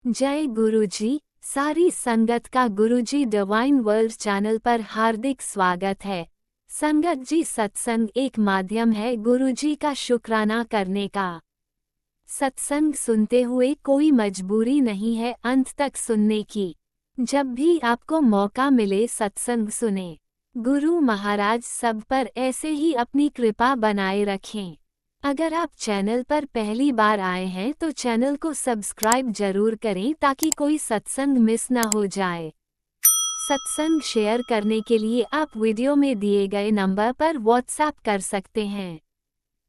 जय गुरुजी। सारी संगत का गुरुजी डिवाइन वर्ल्ड चैनल पर हार्दिक स्वागत है। संगत जी, सत्संग एक माध्यम है गुरुजी का शुक्राना करने का। सत्संग सुनते हुए कोई मजबूरी नहीं है अंत तक सुनने की। जब भी आपको मौका मिले सत्संग सुने। गुरु महाराज सब पर ऐसे ही अपनी कृपा बनाए रखें। अगर आप चैनल पर पहली बार आए हैं तो चैनल को सब्सक्राइब जरूर करें ताकि कोई सत्संग मिस ना हो जाए। सत्संग शेयर करने के लिए आप वीडियो में दिए गए नंबर पर व्हाट्सएप कर सकते हैं।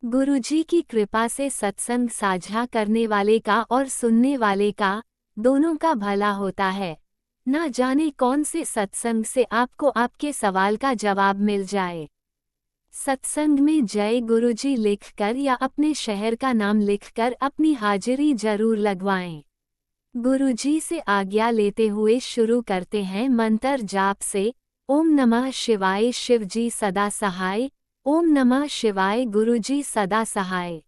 गुरुजी की कृपा से सत्संग साझा करने वाले का और सुनने वाले का दोनों का भला होता है। ना जाने कौन से सत्संग से आपको आपके सवाल का जवाब मिल जाए। सत्संग में जय गुरुजी लिखकर या अपने शहर का नाम लिखकर अपनी हाजिरी जरूर लगवाएं। गुरुजी से आज्ञा लेते हुए शुरू करते हैं मंत्र जाप से। ओम नमः शिवाय शिवजी सदा सहाय। ओम नमः शिवाय गुरुजी सदा सहाय।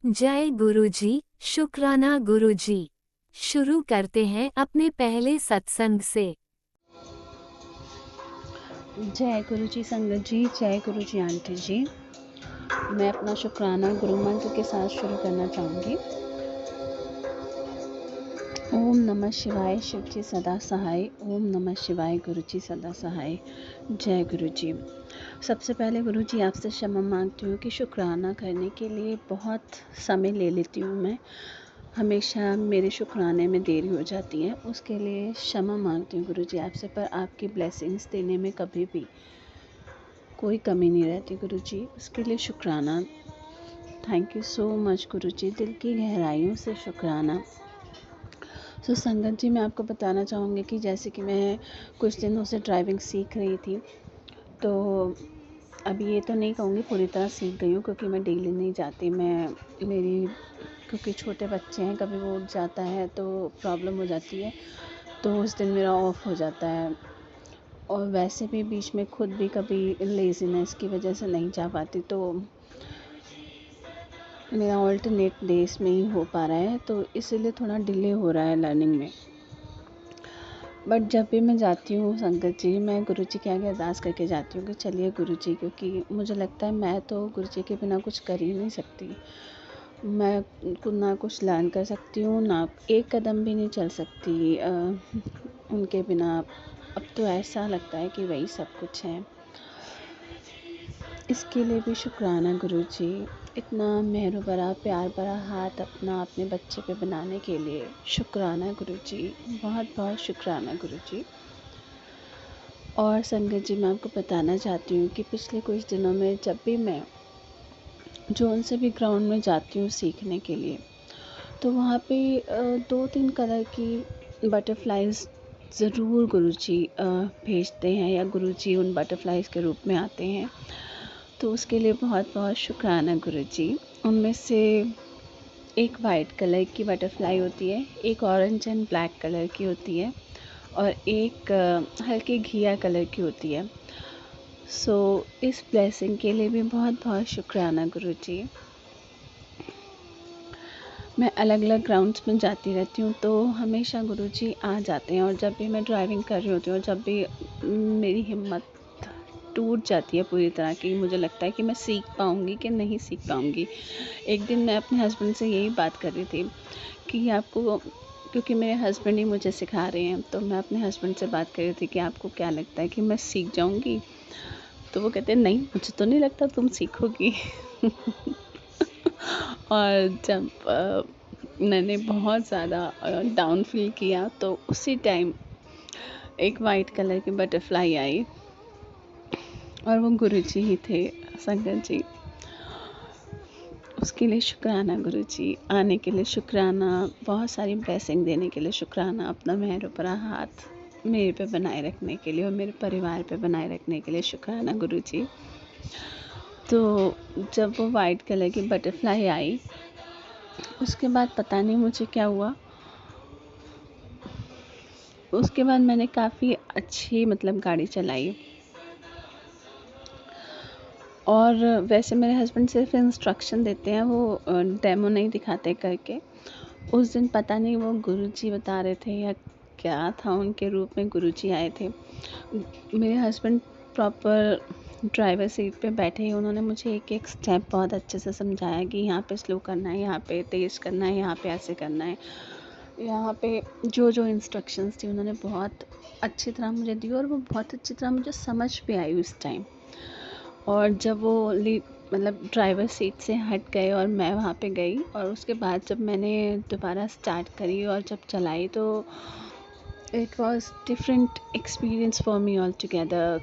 जय गुरुजी, शुक्राना गुरुजी। शुरू करते हैं अपने पहले सत्संग से। जय गुरु जी संगत जी, जय गुरु जी आंटी जी। मैं अपना शुक्राना गुरु मंत्र के साथ शुरू करना चाहूँगी। ओम नमः शिवाय शिव जी सदा सहाय। ओम नमः शिवाय गुरु जी सदा सहाय। जय गुरु जी। सबसे पहले गुरु जी आपसे क्षमा मांगती हूँ कि शुक्राना करने के लिए बहुत समय ले लेती हूँ मैं। हमेशा मेरे शुक्राने में देरी हो जाती है, उसके लिए क्षमा मांगती हूँ गुरु जी आपसे। पर आपकी ब्लेसिंग्स देने में कभी भी कोई कमी नहीं रहती गुरु जी, उसके लिए शुक्राना। थैंक यू सो मच गुरु जी, दिल की गहराइयों से शुक्राना। तो संगत जी, मैं आपको बताना चाहूँगी कि जैसे कि मैं कुछ दिनों से ड्राइविंग सीख रही थी, तो अभी ये तो नहीं कहूँगी पूरी तरह सीख गई हूँ क्योंकि मैं डेली नहीं जाती। क्योंकि छोटे बच्चे हैं, कभी वो उठ जाता है तो प्रॉब्लम हो जाती है, तो उस दिन मेरा ऑफ हो जाता है। और वैसे भी बीच में खुद भी कभी लेज़ीनेस की वजह से नहीं जा पाती, तो मेरा ऑल्टरनेट डेज में ही हो पा रहा है, तो इसीलिए थोड़ा डिले हो रहा है लर्निंग में। बट जब भी मैं जाती हूँ संगत जी, मैं गुरु जी के आगे अरदास करके जाती हूँ कि चलिए गुरु जी, क्योंकि मुझे लगता है मैं तो गुरु जी के बिना कुछ कर ही नहीं सकती। मैं ना कुछ लर्न कर सकती हूँ, ना एक कदम भी नहीं चल सकती उनके बिना। अब तो ऐसा लगता है कि वही सब कुछ है। इसके लिए भी शुक्राना गुरु जी, इतना मेहर भरा प्यार भरा हाथ अपने बच्चे पे बनाने के लिए शुक्राना गुरु जी, बहुत बहुत शुक्राना गुरु जी। और संगत जी, मैं आपको बताना चाहती हूँ कि पिछले कुछ दिनों में जब भी मैं जोन से भी ग्राउंड में जाती हूँ सीखने के लिए, तो वहाँ पे 2-3 कलर की बटरफ्लाइज ज़रूर गुरुजी भेजते हैं, या गुरुजी उन बटरफ्लाइज के रूप में आते हैं। तो उसके लिए बहुत बहुत शुक्राना गुरुजी। उनमें से एक वाइट कलर की बटरफ्लाई होती है, एक ऑरेंज एंड ब्लैक कलर की होती है, और एक हल्के घिया कलर की होती है। सो इस ब्लेसिंग के लिए भी बहुत बहुत शुक्राना गुरुजी। मैं अलग अलग ग्राउंड्स में जाती रहती हूँ, तो हमेशा गुरुजी आ जाते हैं। और जब भी मैं ड्राइविंग कर रही होती हूँ, जब भी मेरी हिम्मत टूट जाती है पूरी तरह की, मुझे लगता है कि मैं सीख पाऊँगी कि नहीं सीख पाऊँगी। एक दिन मैं अपने हस्बैंड से यही बात कर रही थी कि आपको, क्योंकि मेरे हस्बैंड ही मुझे सिखा रहे हैं, तो मैं अपने हस्बैंड से बात कर रही थी कि आपको क्या लगता है कि मैं सीख जाऊँगी? तो वो कहते हैं, नहीं, मुझे तो नहीं लगता तुम सीखोगी। और जब मैंने बहुत ज़्यादा डाउन फील किया, तो उसी टाइम एक वाइट कलर की बटरफ्लाई आई, और वो गुरुजी ही थे संगत जी। उसके लिए शुक्राना गुरुजी, आने के लिए शुक्राना, बहुत सारी ब्लेसिंग देने के लिए शुक्राना, अपना मेहर भरा हाथ मेरे पे बनाए रखने के लिए और मेरे परिवार पे बनाए रखने के लिए शुक्राना गुरुजी। तो जब वो वाइट कलर की बटरफ्लाई आई, उसके बाद पता नहीं मुझे क्या हुआ, उसके बाद मैंने काफ़ी अच्छी गाड़ी चलाई। और वैसे मेरे हस्बैंड सिर्फ इंस्ट्रक्शन देते हैं, वो डेमो नहीं दिखाते करके। उस दिन पता नहीं वो गुरुजी बता रहे थे या क्या था, उनके रूप में गुरुजी आए थे। मेरे हस्बैंड प्रॉपर ड्राइवर सीट पे बैठे ही उन्होंने मुझे एक-एक स्टेप बहुत अच्छे से समझाया कि यहाँ पे स्लो करना है, यहाँ पे तेज़ करना है, यहाँ पे ऐसे करना है। यहाँ पे जो इंस्ट्रक्शंस थी उन्होंने बहुत अच्छी तरह मुझे दी और वो बहुत अच्छी तरह मुझे समझ पे आई उस टाइम। और जब वो मतलब ड्राइवर सीट से हट गए और मैं वहाँ पे गई और उसके बाद जब मैंने दोबारा स्टार्ट करी और जब चलाई तो it was different experience for me all together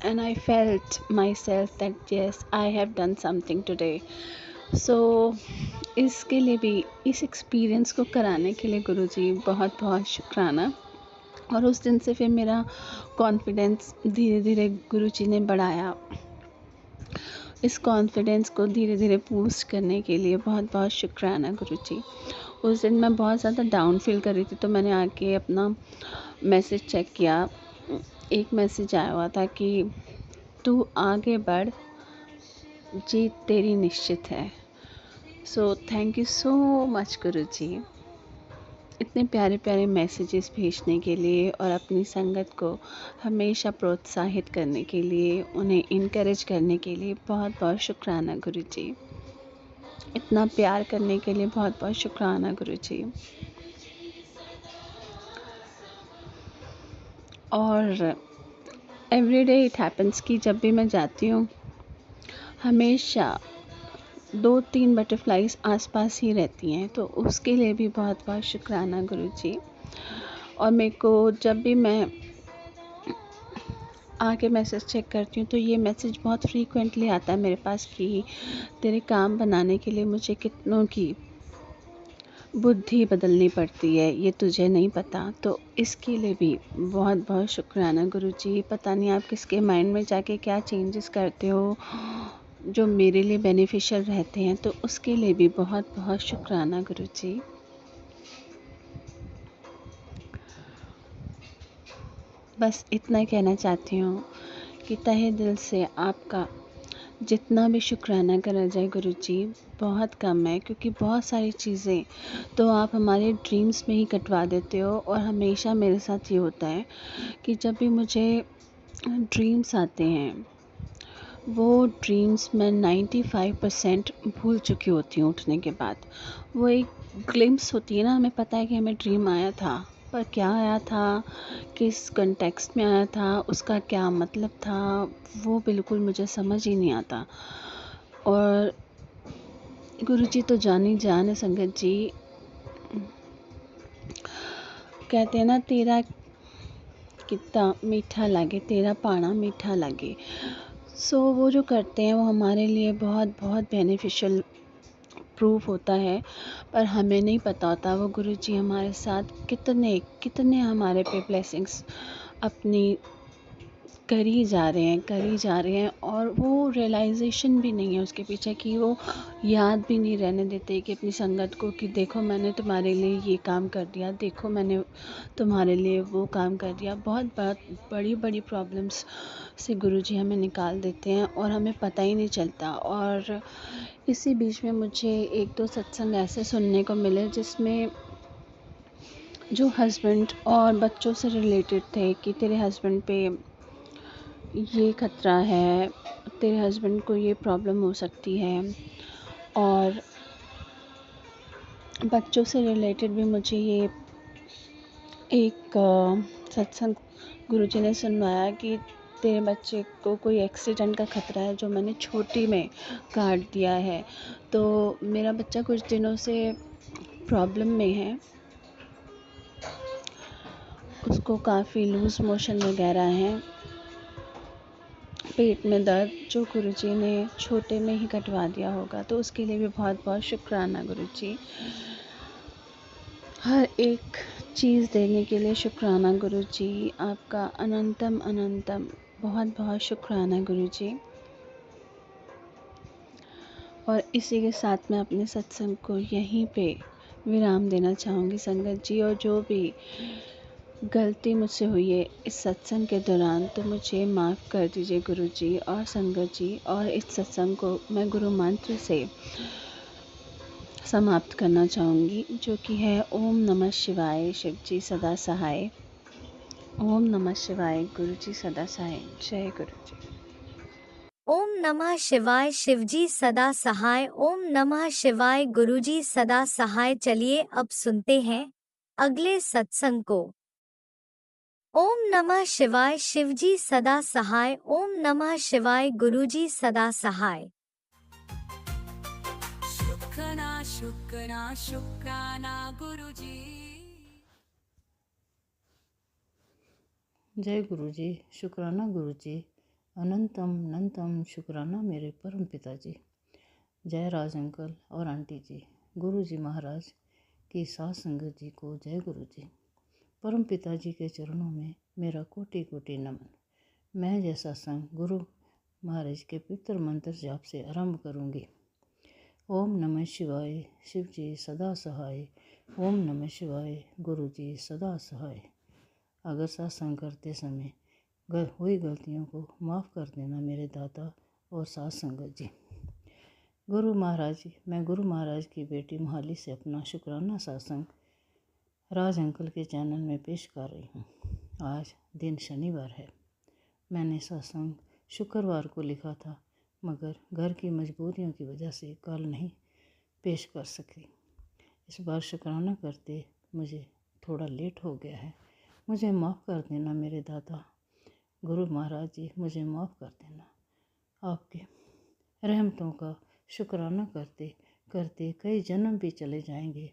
and I felt my self that yes I have done something today. So इसके लिए भी, इस एक्सपीरियंस को कराने के लिए गुरुजी बहुत बहुत शुक्राना। और उस दिन से फिर मेरा कॉन्फिडेंस धीरे धीरे गुरुजी ने बढ़ाया। इस कॉन्फिडेंस को धीरे धीरे बूस्ट करने के लिए बहुत बहुत शुक्राना गुरुजी। उस दिन मैं बहुत ज़्यादा डाउन फील कर रही थी तो मैंने आके अपना मैसेज चेक किया। एक मैसेज आया हुआ था कि तू आगे बढ़, जीत तेरी निश्चित है। So thank you so much guruji, इतने प्यारे प्यारे मैसेजेस भेजने के लिए और अपनी संगत को हमेशा प्रोत्साहित करने के लिए, उन्हें इनकरेज करने के लिए बहुत बहुत शुक्राना गुरुजी। इतना प्यार करने के लिए बहुत बहुत शुक्राना गुरुजी। और एवरीडे इट हैपन्स कि जब भी मैं जाती हूँ हमेशा 2-3 बटरफ्लाइज आसपास ही रहती हैं, तो उसके लिए भी बहुत बहुत शुक्राना गुरुजी। और मेरे को जब भी मैं आके मैसेज चेक करती हूँ तो ये मैसेज बहुत फ्रीक्वेंटली आता है मेरे पास कि तेरे काम बनाने के लिए मुझे कितनों की बुद्धि बदलनी पड़ती है, ये तुझे नहीं पता। तो इसके लिए भी बहुत बहुत शुक्राना गुरुजी। पता नहीं आप किसके माइंड में जाके क्या चेंजेस करते हो जो मेरे लिए बेनिफिशियल रहते हैं, तो उसके लिए भी बहुत बहुत शुक्राना गुरुजी। बस इतना कहना चाहती हूँ कि तहे दिल से आपका जितना भी शुक्राना करा जाए गुरुजी बहुत कम है, क्योंकि बहुत सारी चीज़ें तो आप हमारे ड्रीम्स में ही कटवा देते हो। और हमेशा मेरे साथ ये होता है कि जब भी मुझे ड्रीम्स आते हैं वो ड्रीम्स मैं 95% भूल चुकी होती हूँ उठने के बाद। वो एक ग्लिम्स होती है ना, हमें पता है कि हमें ड्रीम आया था, पर क्या आया था, किस कॉन्टेक्स्ट में आया था, उसका क्या मतलब था, वो बिल्कुल मुझे समझ ही नहीं आता। और गुरुजी तो जानी जान है संगत जी। कहते हैं ना, तेरा कितना मीठा लगे, तेरा पाना मीठा लगे। सो वो जो करते हैं वो हमारे लिए बहुत बहुत बेनिफिशियल प्रूफ होता है, पर हमें नहीं पता होता वो गुरुजी हमारे साथ कितने कितने हमारे पे ब्लेसिंग्स अपनी करी जा रहे हैं। और वो रियलाइजेशन भी नहीं है उसके पीछे कि वो याद भी नहीं रहने देते कि अपनी संगत को कि देखो मैंने तुम्हारे लिए ये काम कर दिया, देखो मैंने तुम्हारे लिए वो काम कर दिया। बहुत बहुत बड़ी बड़ी प्रॉब्लम्स से गुरुजी हमें निकाल देते हैं और हमें पता ही नहीं चलता। और इसी बीच में मुझे 1-2 सत्संग ऐसे सुनने को मिले जिसमें जो हस्बैंड और बच्चों से रिलेटेड थे कि तेरे हस्बैंड पे ये खतरा है, तेरे हस्बैंड को ये प्रॉब्लम हो सकती है। और बच्चों से रिलेटेड भी मुझे ये एक सत्संग गुरुजी ने सुनवाया कि तेरे बच्चे को कोई एक्सीडेंट का खतरा है, जो मैंने छोटी में काट दिया है। तो मेरा बच्चा कुछ दिनों से प्रॉब्लम में है, उसको काफ़ी लूज़ मोशन वगैरह हैं, पेट में दर्द, जो गुरुजी ने छोटे में ही कटवा दिया होगा। तो उसके लिए भी बहुत बहुत शुक्राना गुरुजी। हर एक चीज़ देने के लिए शुक्राना गुरुजी। आपका अनंतम अनंतम बहुत बहुत शुक्राना गुरुजी। और इसी के साथ मैं अपने सत्संग को यहीं पे विराम देना चाहूँगी संगत जी। और जो भी गलती मुझसे हुई है इस सत्संग के दौरान तो मुझे माफ़ कर दीजिए गुरुजी और संगत जी। और इस सत्संग को मैं गुरु मंत्र से समाप्त करना चाहूँगी, जो कि है ओम नमः शिवाय शिव जी सदा सहाय। ओम नमः शिवाय गुरु जी सदा सहाय। जय गुरु जी। ओम नमः शिवाय शिवजी सदा सहाय। ओम नमः शिवाय गुरुजी सदा सहाय। चलिए अब सुनते हैं अगले सत्संग को। ओम नमः शिवाय शिवजी सदा सहाय। ओम नमः शिवाय गुरुजी सदा सहाय। शुक्राना शुक्राना शुक्राना गुरुजी। जय गुरु जी। शुक्राना गुरु जी। अनंतम अनंतम शुक्राना मेरे परम पिताजी। जय राज अंकल और आंटी जी। गुरु जी महाराज की साथ संगत जी को जय गुरु जी। परम पिताजी के चरणों में मेरा कोटि कोटि नमन। मैं जैसा संग गुरु महाराज के पवित्र मंत्र जाप से आरंभ करूंगी। ओम नमः शिवाय शिव जी सदा सहाय। ओम नमः शिवाय गुरु जी सदा सहाय। अगर सत्संग करते समय हुई गलतियों को माफ़ कर देना मेरे दाता और साथ संगत जी। गुरु महाराज जी, मैं गुरु महाराज की बेटी मोहाली से अपना शुक्राना सत्संग राज अंकल के चैनल में पेश कर रही हूँ। आज दिन शनिवार है। मैंने सत्संग शुक्रवार को लिखा था, मगर घर की मजबूरियों की वजह से कल नहीं पेश कर सकी। इस बार शुक्राना करते मुझे थोड़ा लेट हो गया है। मुझे माफ़ कर देना मेरे दादा गुरु महाराज जी, मुझे माफ़ कर देना। आपके रहमतों का शुक्राना करते करते कई जन्म भी चले जाएंगे।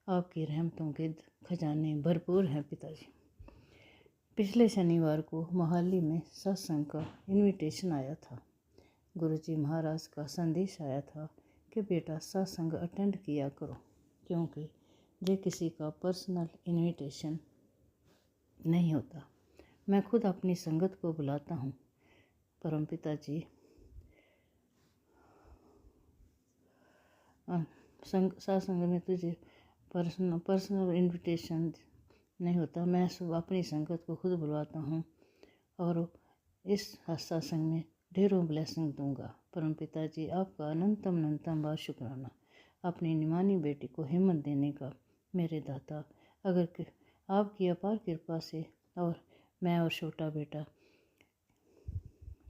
आपकी रहमतों के खजाने भरपूर हैं पिताजी। पिछले शनिवार को मोहाली में सत्संग का इनविटेशन आया था। गुरुजी महाराज का संदेश आया था कि बेटा सत्संग अटेंड किया करो, क्योंकि ये किसी का पर्सनल इनविटेशन नहीं होता। मैं खुद अपनी संगत को बुलाता हूँ। परमपिता जी सत्संग में तुझे पर्सनल इनविटेशन नहीं होता। मैं अपनी संगत को खुद बुलाता हूँ और इस सत्संग में ढेरों ब्लेसिंग दूंगा। परमपिता जी आपका अनंतम अनंतम बार शुक्राना, अपनी निमानी बेटी को हिम्मत देने का मेरे दाता। अगर आपकी अपार कृपा से और मैं और छोटा बेटा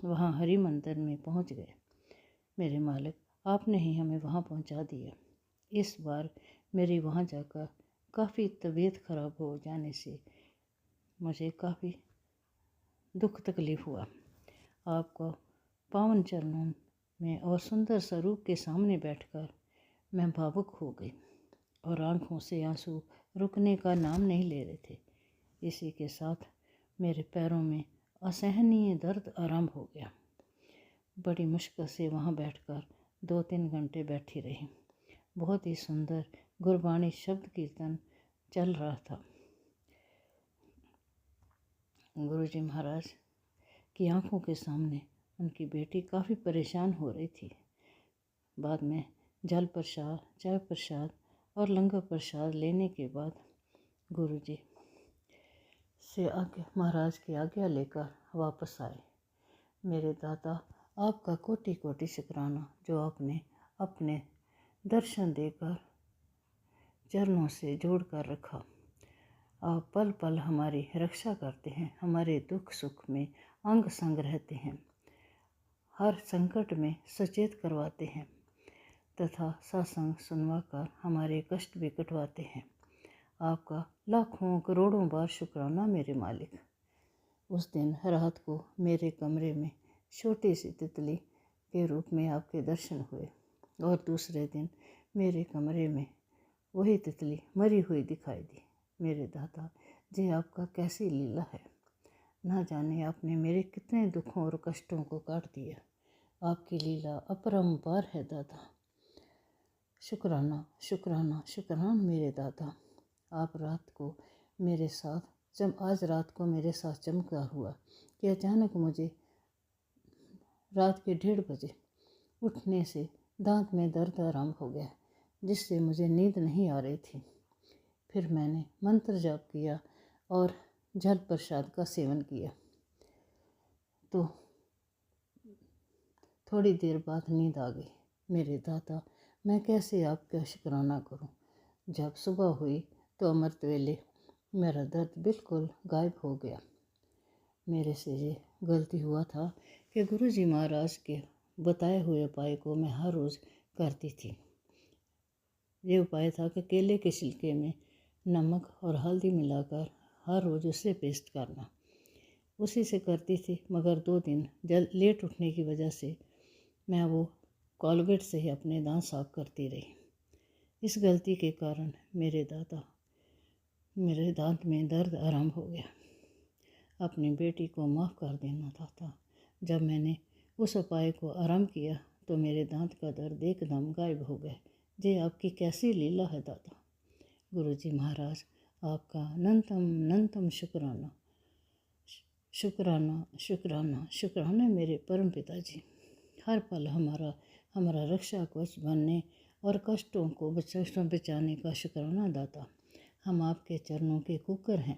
वहाँ हरि मंदिर में पहुँच गए। मेरे मालिक, आपने ही हमें वहाँ पहुँचा दिया। इस बार मेरी वहाँ जाकर काफ़ी तबीयत खराब हो जाने से मुझे काफ़ी दुख तकलीफ़ हुआ। आपका पावन चरणों में और सुंदर स्वरूप के सामने बैठकर मैं भावुक हो गई और आंखों से आंसू रुकने का नाम नहीं ले रहे थे। इसी के साथ मेरे पैरों में असहनीय दर्द आरंभ हो गया। बड़ी मुश्किल से वहाँ बैठकर 2-3 घंटे बैठी रही। बहुत ही सुंदर गुरबाणी शब्द कीर्तन चल रहा था। गुरुजी महाराज की आंखों के सामने उनकी बेटी काफ़ी परेशान हो रही थी। बाद में जल प्रसाद, चाय प्रसाद और लंगर प्रसाद लेने के बाद गुरुजी से आज्ञा महाराज की आज्ञा लेकर वापस आए। मेरे दादा आपका कोटि कोटि शुक्राना, जो आपने अपने दर्शन देकर चरणों से जोड़ कर रखा। आप पल पल हमारी रक्षा करते हैं, हमारे दुख सुख में अंग संग रहते हैं, हर संकट में सचेत करवाते हैं तथा सत्संग सुनवा कर हमारे कष्ट भी कटवाते हैं। आपका लाखों करोड़ों बार शुक्राना मेरे मालिक। उस दिन रात को मेरे कमरे में छोटी सी तितली के रूप में आपके दर्शन हुए और दूसरे दिन मेरे कमरे में वही तितली मरी हुई दिखाई दी। मेरे दाता जी, आपका कैसी लीला है। ना जाने आपने मेरे कितने दुखों और कष्टों को काट दिया। आपकी लीला अपरंपार है दादा। शुक्राना शुक्राना शुक्राना मेरे दादा। आप रात को मेरे साथ आज रात को मेरे साथ चमत्कार हुआ कि अचानक मुझे रात के 1:30 बजे उठने से दांत में दर्द आरंभ हो गया, जिससे मुझे नींद नहीं आ रही थी। फिर मैंने मंत्र जाप किया और जल प्रसाद का सेवन किया, तो थोड़ी देर बाद नींद आ गई। मेरे दादा मैं कैसे आपका शुक्राना करूं। जब सुबह हुई तो अमृत वेले मेरा दर्द बिल्कुल गायब हो गया। मेरे से ये गलती हुआ था कि गुरुजी महाराज के बताए हुए उपाय को मैं हर रोज़ करती थी। ये उपाय था कि केले के छिलके में नमक और हल्दी मिलाकर हर रोज़ उसे पेस्ट करना। उसी से करती थी, मगर 2 दिन लेट उठने की वजह से मैं वो कोलगेट से ही अपने दांत साफ करती रही। इस गलती के कारण मेरे दांत में दर्द आराम हो गया। अपनी बेटी को माफ़ कर देना था। जब मैंने उस उपाय को आराम किया तो मेरे दांत का दर्द एकदम गायब हो गया। ये आपकी कैसी लीला है दादा। गुरुजी महाराज, आपका अनंतम अनंतम शुक्राना, शुक्राना, शुक्राना, शुक्राना मेरे परम पिताजी। हर पल हमारा रक्षा कवच बनने और कष्टों को बचाने का शुक्राना दाता। हम आपके चरणों के कुकर हैं।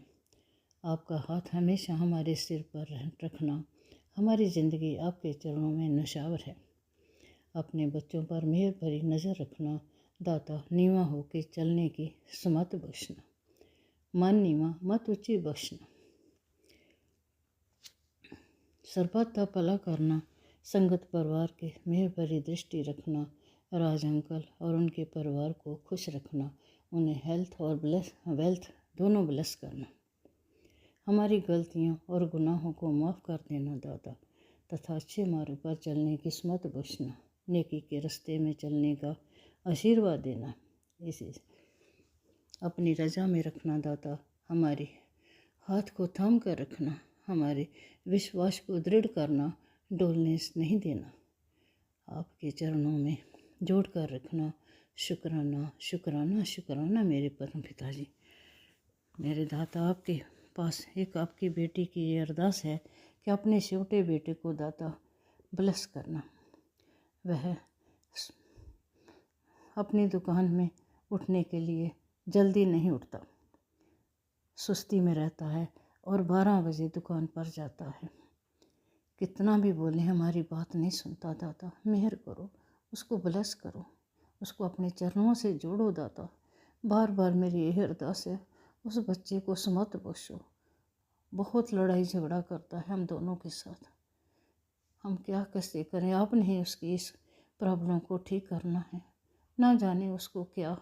आपका हाथ हमेशा हमारे सिर पर रखना। हमारी ज़िंदगी आपके चरणों में नशावर है। अपने बच्चों पर मेहर भरी नज़र रखना दाता। नीवा होकर चलने की सुमत बख्शना। मन नीवा मत ऊंची बख्शना। सरबत का भला करना। संगत परिवार के मेहर भरी दृष्टि रखना। राज अंकल और उनके परिवार को खुश रखना। उन्हें हेल्थ और वेल्थ दोनों ब्लेस करना। हमारी गलतियों और गुनाहों को माफ़ कर देना दादा, तथा अच्छे मार्ग पर चलने की किस्मत बख्शना। नेकी के रास्ते में चलने का आशीर्वाद देना। इसे अपनी रजा में रखना दाता। हमारे हाथ को थाम कर रखना। हमारे विश्वास को दृढ़ करना, डोलने नहीं देना। आपके चरणों में जोड़ कर रखना। शुक्राना, शुक्राना, शुक्राना मेरे परम पिताजी। मेरे दाता, आपके पास एक आपकी बेटी की ये अरदास है कि अपने छोटे बेटे को दाता ब्लेस करना। वह अपनी दुकान में उठने के लिए जल्दी नहीं उठता, सुस्ती में रहता है और 12 बजे दुकान पर जाता है। कितना भी बोले हमारी बात नहीं सुनता दाता। मेहर करो, उसको ब्लेस करो, उसको अपने चरणों से जोड़ो दाता। बार बार मेरी यही अरदास है, उस बच्चे को सुमत बख्शो। बहुत लड़ाई झगड़ा करता है हम दोनों के साथ। हम क्या कैसे करें। आपने ही उसकी इस प्रॉब्लम को ठीक करना है। ना जाने उसको क्या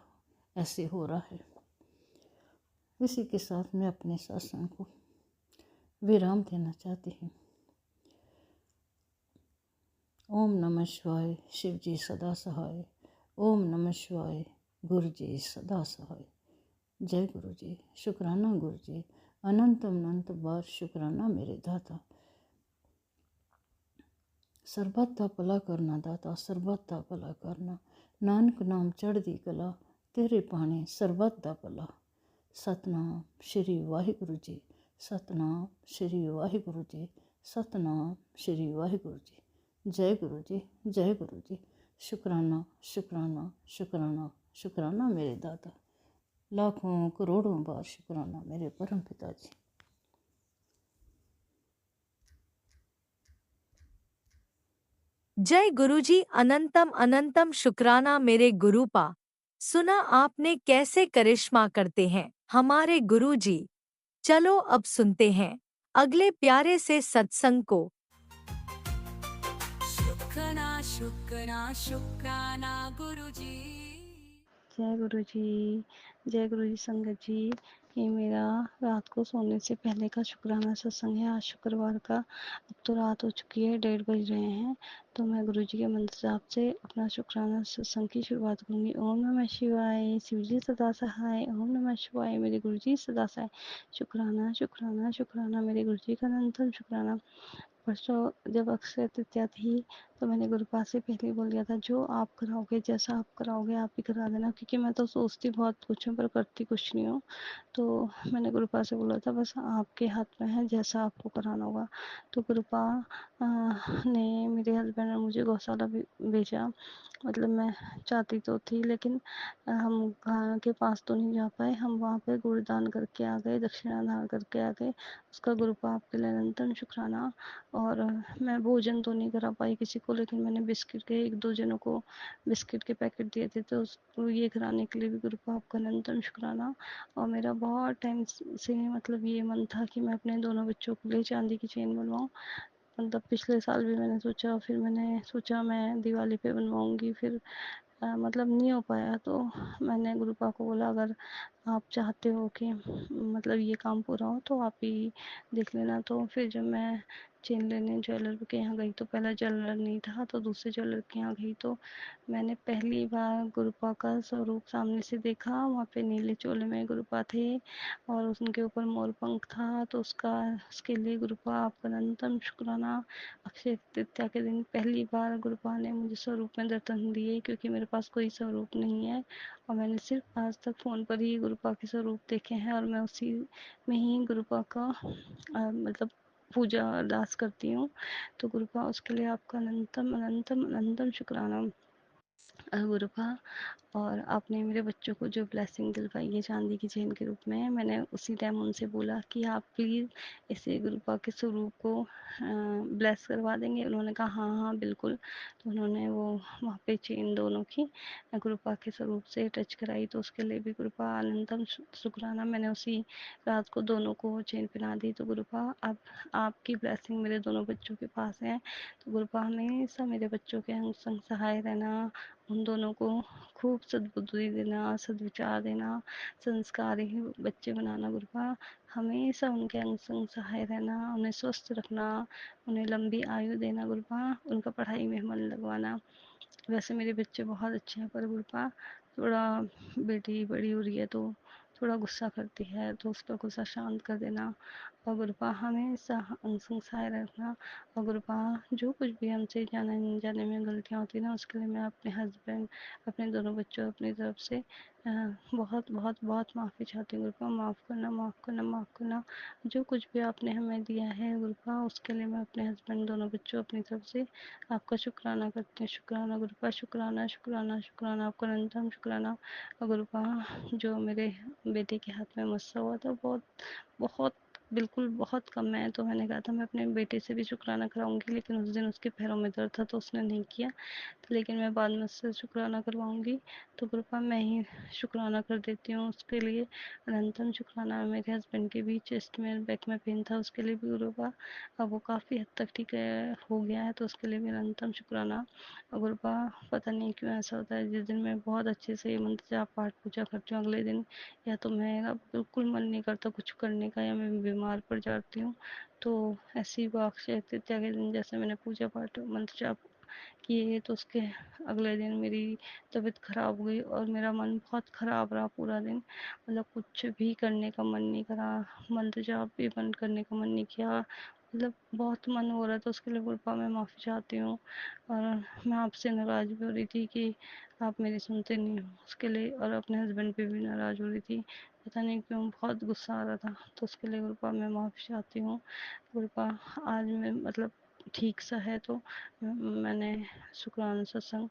ऐसे हो रहा है। इसी के साथ मैं अपने सत्संग को विराम देना चाहती हूँ। ओम नमः शिवाय। शिव जी सदा सहाय। ओम नमः शिवाय। गुरु जी सदा सहाय। जय गुरु जी। शुक्राना गुरु जी। अनंत अनंत बार शुक्राना मेरे दाता। सरबत दा भला करना दाता, सरबत दा भला करना। नानक नाम चढ़दी कला, तेरे पाने सरबत दा भला। सतनाम श्री वाहिगुरु जी। सतनाम श्री वाहिगुरु जी। सतनाम श्री वाहिगुरु जी। जय गुरु जी, जय गुरु जी। शुक्राना, शुक्राना, शुक्राना, शुक्राना मेरे दाता। लाखों करोड़ों बार शुक्राना मेरे परम पिताजी। जय गुरुजी। अनंतम अनंतम शुक्राना मेरे गुरुपा। सुना आपने कैसे करिश्मा करते हैं हमारे गुरुजी। चलो अब सुनते हैं अगले प्यारे से सत्संग को। शुक्राना शुक्राना शुक्राना गुरुजी। जय गुरु जी, जय गुरु जी संगत जी। ये मेरा रात को सोने से पहले का शुक्राना सत्संग है। आज शुक्रवार का, अब तो रात हो चुकी है, 1:30 बज रहे हैं। तो मैं गुरु जी के मंत्र जाप से अपना शुक्राना सत्संग की शुरुआत करूंगी। ओम नमः शिवाय। शिव जी सदा सहाय। ओम नमः शिवाय। मेरे गुरु जी सदा सहाय। शुक्राना, शुक्राना, शुक्राना मेरे गुरु जी का अनंतम शुक्राना। परसों जब अक्षय तृतीया थी तो मैंने गुरुपा से पहले बोल दिया था, जो आप कराओगे, जैसा आप कराओगे आप ही करा देना, क्योंकि मैं तो सोचती बहुत कुछ हूँ पर करती कुछ नहीं हूँ। तो मैंने गुरुपा से बोला था, बस आपके हाथ में है, जैसा आपको कराना होगा। तो गुरुपा ने, मेरे हस्बैंड ने मुझे गौशाला भेजा। मतलब मैं चाहती तो थी, लेकिन हम गाय के पास तो नहीं जा पाए। हम वहाँ पे गुड़दान करके आ गए, दक्षिणा दान करके आ गए। उसका गुरुपा आपके लिए अनंतम शुक्राना। और मैं भोजन तो नहीं करा पाई, किसी सबको, लेकिन मैंने बिस्किट के 1-2 जनों को बिस्किट के पैकेट दिए थे, तो उसको ये कराने के लिए भी गुरुपा आपका अनंतम शुक्राना। और मेरा बहुत टाइम से मतलब ये मन था कि मैं अपने दोनों बच्चों के लिए चांदी की चेन बनवाऊँ। मतलब पिछले साल भी मैंने सोचा, फिर मैंने सोचा मैं दिवाली पे बनवाऊँगी, फिर मतलब नहीं हो पाया। तो मैंने गुरुपा को बोला, अगर आप चाहते हो कि मतलब ये काम पूरा हो तो आप ही देख लेना। तो फिर जब मैं चेन लेने ज्वेलर के यहाँ गई, तो पहला ज्वेलर नहीं था, तो दूसरे ज्वेलर के यहाँ गई, तो मैंने पहली बार गुरुपा का स्वरूप सामने से देखा। वहाँ पे नीले चोले में गुरुपा थे और उनके ऊपर मोर पंख था। तो उसके लिए गुरुपा आपका अनंतम शुक्राना। अक्षय तृतीया के दिन पहली बार गुरुपा ने मुझे स्वरूप में दर्शन दिए, क्योंकि मेरे पास कोई स्वरूप नहीं है और मैंने सिर्फ आज तक फ़ोन पर ही गुरुपा के स्वरूप देखे हैं, और मैं उसी में ही गुरुपा का मतलब पूजा अरदास करती हूँ। तो गुरुपा उसके लिए आपका अनंतम अनंतम अनंतम शुक्राना गुरुपा। और आपने मेरे बच्चों को जो ब्लेसिंग दिलवाई है चांदी की चेन के रूप में, मैंने उसी टाइम उनसे बोला कि आप प्लीज़ इसे गुरुपा के स्वरूप को ब्लेस करवा देंगे। उन्होंने कहा हाँ हाँ बिल्कुल। तो उन्होंने वो वहाँ पे चेन दोनों की गुरुपा के स्वरूप से टच कराई, तो उसके लिए भी गुरुपा अनंतम शुक्राना। मैंने उसी रात को दोनों को चेन पहना दी। तो गुरुपा अब आपकी ब्लेसिंग मेरे दोनों बच्चों के पास है। तो गुरुपा हमेशा मेरे बच्चों के अंग संग सहाय रहना, उन दोनों को खूब सद्बुद्धि देना, सद्विचार देना, संस्कारी बच्चे बनाना गुरुपा। हमेशा उनके अंग संग सहाय रहना, उन्हें स्वस्थ रखना, उन्हें लंबी आयु देना गुरुपा, उनका पढ़ाई में मन लगवाना। वैसे मेरे बच्चे बहुत अच्छे हैं, पर गुरुपा थोड़ा बेटी बड़ी हो रही है तो थोड़ा गुस्सा करती है, तो उसका गुस्सा शांत कर देना। और गुरुपा हमेशा अंग संग सहाय रखना। और गुरुपा जो कुछ भी हमसे जाने अनजाने में गलतियाँ होती है ना, उसके लिए मैं अपने हस्बैंड, अपने दोनों बच्चों, अपनी तरफ से बहुत बहुत बहुत माफ़ी चाहती हूँ गुरुपा। माफ़ करना, माफ़ करना, माफ़ करना। जो कुछ भी आपने हमें दिया है गुरुपा, उसके लिए मैं अपने हस्बैंड, दोनों बच्चों, अपनी तरफ से आपका शुक्राना करती हूँ। शुक्राना गुरुपा, शुक्राना शुक्राना शुक्राना, आपका अनंतम शुक्राना। और गुरुपा जो मेरे बेटे के हाथ में मस्सा हुआ था, बहुत बहुत बिल्कुल बहुत कम है, तो मैंने कहा था मैं अपने बेटे से भी शुक्राना कराऊंगी, लेकिन उस दिन उसके पैरों में दर्द था तो उसने नहीं किया। तो लेकिन मैं बाद में उससे शुक्राना करवाऊंगी। तो कृपा मैं ही शुक्राना कर देती हूँ उसके लिए। अनंतम शुक्राना। मेरे हस्बैंड के भी चेस्ट में बैक में पेन था, उसके लिए भी गुरुपा अब वो काफ़ी हद तक ठीक है, हो गया है, तो उसके लिए भी अनंतम शुक्राना। और गुरुपा पता नहीं क्यों ऐसा होता है, जिस दिन मैं बहुत अच्छे से ये मंत्र जाप पाठ पूजा करती हूँ, अगले दिन या तो मेरा बिल्कुल मन नहीं करता कुछ करने का, या मैं बीमार पड़ जाती हूँ। तो ऐसी वो अक्षय तृतीया के दिन जैसे मैंने पूजा पाठ मंत्र जाप किए, तो उसके अगले दिन मेरी तबीयत खराब हो गई और मेरा मन बहुत खराब रहा पूरा दिन। मतलब कुछ भी करने का मन नहीं करा, मंत्र जाप भी बंद करने का मन नहीं किया। मतलब बहुत मन हो रहा था, उसके लिए गुरुपा मैं माफ़ी चाहती हूँ। और मैं आपसे नाराज़ भी हो रही थी कि आप मेरी सुनते नहीं हो, उसके लिए। और अपने हस्बैंड पे भी नाराज़ हो रही थी, पता नहीं क्यों बहुत गुस्सा आ रहा था, तो उसके लिए गुरुपा मैं माफ़ी चाहती हूँ। गुरुपा आज मैं मतलब ठीक सा है, तो मैंने शुक्राना सत्संग,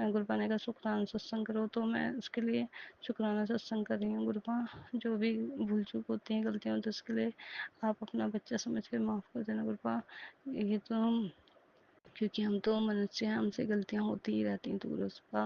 गुरुपा ने कहा शुक्राना सत्संग करो, तो मैं उसके लिए शुक्राना सत्संग कर रही हूँ। गुरुपा जो भी भूल चूक होती हैं, गलतियाँ होती हैं, उसके लिए आप अपना बच्चा समझ के माफ़ कर देना गुरुपा। ये तो क्योंकि हम तो मनुष्य हैं, हमसे गलतियाँ होती ही रहती हैं, तो गुरुपा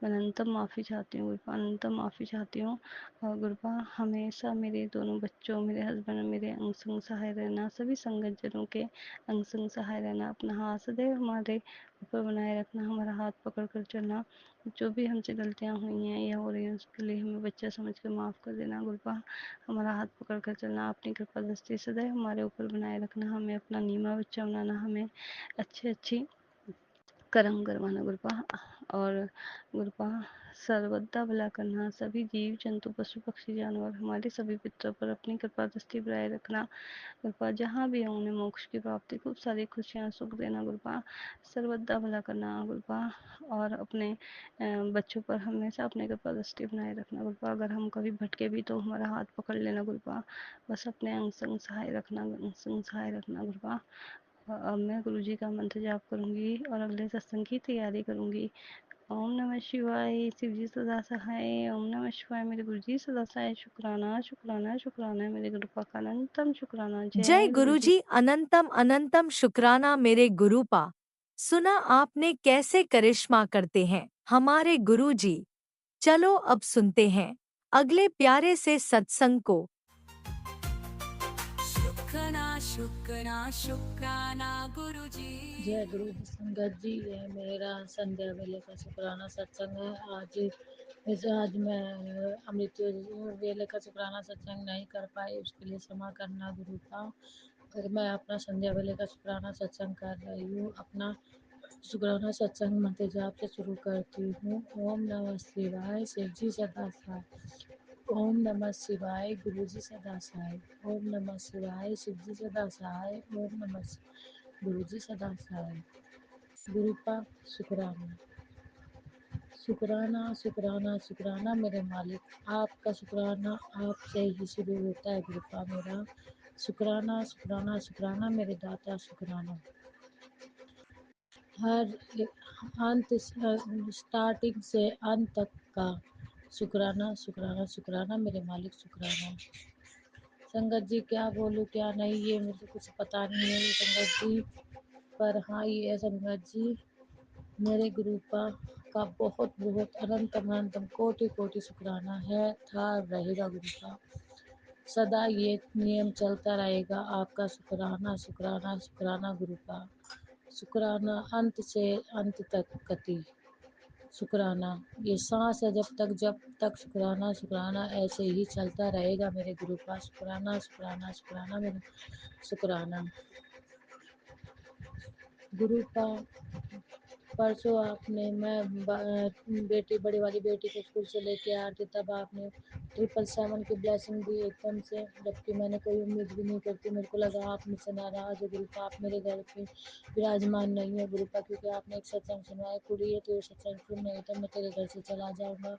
मैं अनंतम माफ़ी चाहती हूँ। गुरुपा अनंतम माफ़ी चाहती हूँ। और गुरुपा हमेशा मेरे दोनों बच्चों, मेरे हस्बैंड, मेरे अंग संग सहाय रहना, सभी संगत जनों के अंग संग सहाय रहना, अपना हाथ सदैव हमारे ऊपर बनाए रखना, हमारा हाथ पकड़ कर चलना। जो भी हमसे गलतियाँ हुई हैं या हो रही हैं, उसके लिए हमें बच्चा समझ कर माफ़ कर देना गुरुपा। हमारा हाथ पकड़ कर चलना, अपनी कृपा दृष्टि सदैव हमारे ऊपर बनाए रखना, हमें अपना नीमा बच्चा बनाना, हमें अच्छी अच्छी कर्म करवाना गुरुपा। और गुरुपा सर्वदा भला करना, सभी जीव जंतु पशु पक्षी जानवर, हमारे सभी पितरों पर अपनी कृपा दृष्टि बनाए रखना गुरुपा। जहाँ भी हो उन्हें मोक्ष की प्राप्ति, खूब सारी खुशियाँ सुख देना गुरुपा। सर्वदा भला करना गुरुपा। और अपने बच्चों पर हमेशा अपनी कृपा दृष्टि बनाए रखना गुरुपा। अगर हम कभी भटके भी तो हमारा हाथ पकड़ लेना गुरुपा। बस अपने अंग संग सहाय रखना, अंग संग सहाय रखना गुरुपा। अब मैं गुरुजी का मंत्र जाप करूंगी और अगले सत्संग की तैयारी करूंगी। ओम नमः शिवाय। शिव जी सदा सहाय। ओम नमः शिवाय। मेरे गुरुजी सदा सहाय। शुक्राना शुक्राना शुक्राना, मेरे गुरुपा का अनंतम शुक्राना। जय जय गुरुजी। गुरुजी। अनंतम अनंतम शुक्राना मेरे गुरुपा। सुना आपने कैसे करिश्मा करते हैं हमारे गुरुजी। चलो अब सुनते हैं अगले प्यारे से सत्संग को। शुक्राना शुक्राना शुक्राना गुरुजी। जय गुरु संगत जी, ये मेरा संध्या वेले का शुक्राना सत्संग है। आज मैं अमृत वेले का शुक्राना सत्संग नहीं कर पाई, उसके लिए क्षमा करना गुरु का। और मैं अपना संध्या वेले का शुक्राना सत्संग कर रही हूँ। अपना शुक्राना सत्संग मंत्र जाप से शुरू करती हूँ। ओम नमः शिवाय, शिव जी सदा साई। ओम नमः शिवाय, गुरु जी सदा साई। ओम नमः शिवाय, शिव जी सदा साई। ओम नमः गुरु जी सदा साई। गुरु का शुक्राना। शुक्राना शुक्राना शुक्राना मेरे मालिक, आपका शुक्राना आपसे ही शुरू होता है। गुरु का मेरा शुक्राना शुक्राना शुक्राना मेरे दाता शुक्राना। हर अंत स्टार्टिंग से अंत तक का शुक्राना शुक्राना शुक्राना मेरे मालिक शुक्राना। संगत जी क्या बोलूँ क्या नहीं ये मुझे कुछ पता नहीं है संगत जी, पर हाँ ये है संगत जी, मेरे गुरु का बहुत बहुत अनंत अनंतम कोटि कोटि शुक्राना है, था रहेगा गुरु का। सदा ये नियम चलता रहेगा, आपका शुक्राना शुक्राना शुक्राना गुरु का। शुक्राना अंत से अंत तक गति शुक्राना। ये सांस है जब तक शुक्राना शुक्राना ऐसे ही चलता रहेगा मेरे गुरु का। शुक्राना शुक्राना शुक्राना मेरे शुक्राना गुरु का। परसों आपने बेटी बड़ी वाली बेटी को स्कूल से लेके आ रही थी, तब आपने 777 की ब्लेसिंग दी एकदम से, जबकि मैंने कोई उम्मीद भी नहीं करती। मेरे को लगा आप मुझसे नाराज हो गुरु का, आप मेरे घर पे विराजमान नहीं है गुरु का, क्योंकि आपने एक सत्संग सुनाया कुड़ी है तो ये सत्संग सुन नहीं तो मैं तेरे घर से चला जाऊँगा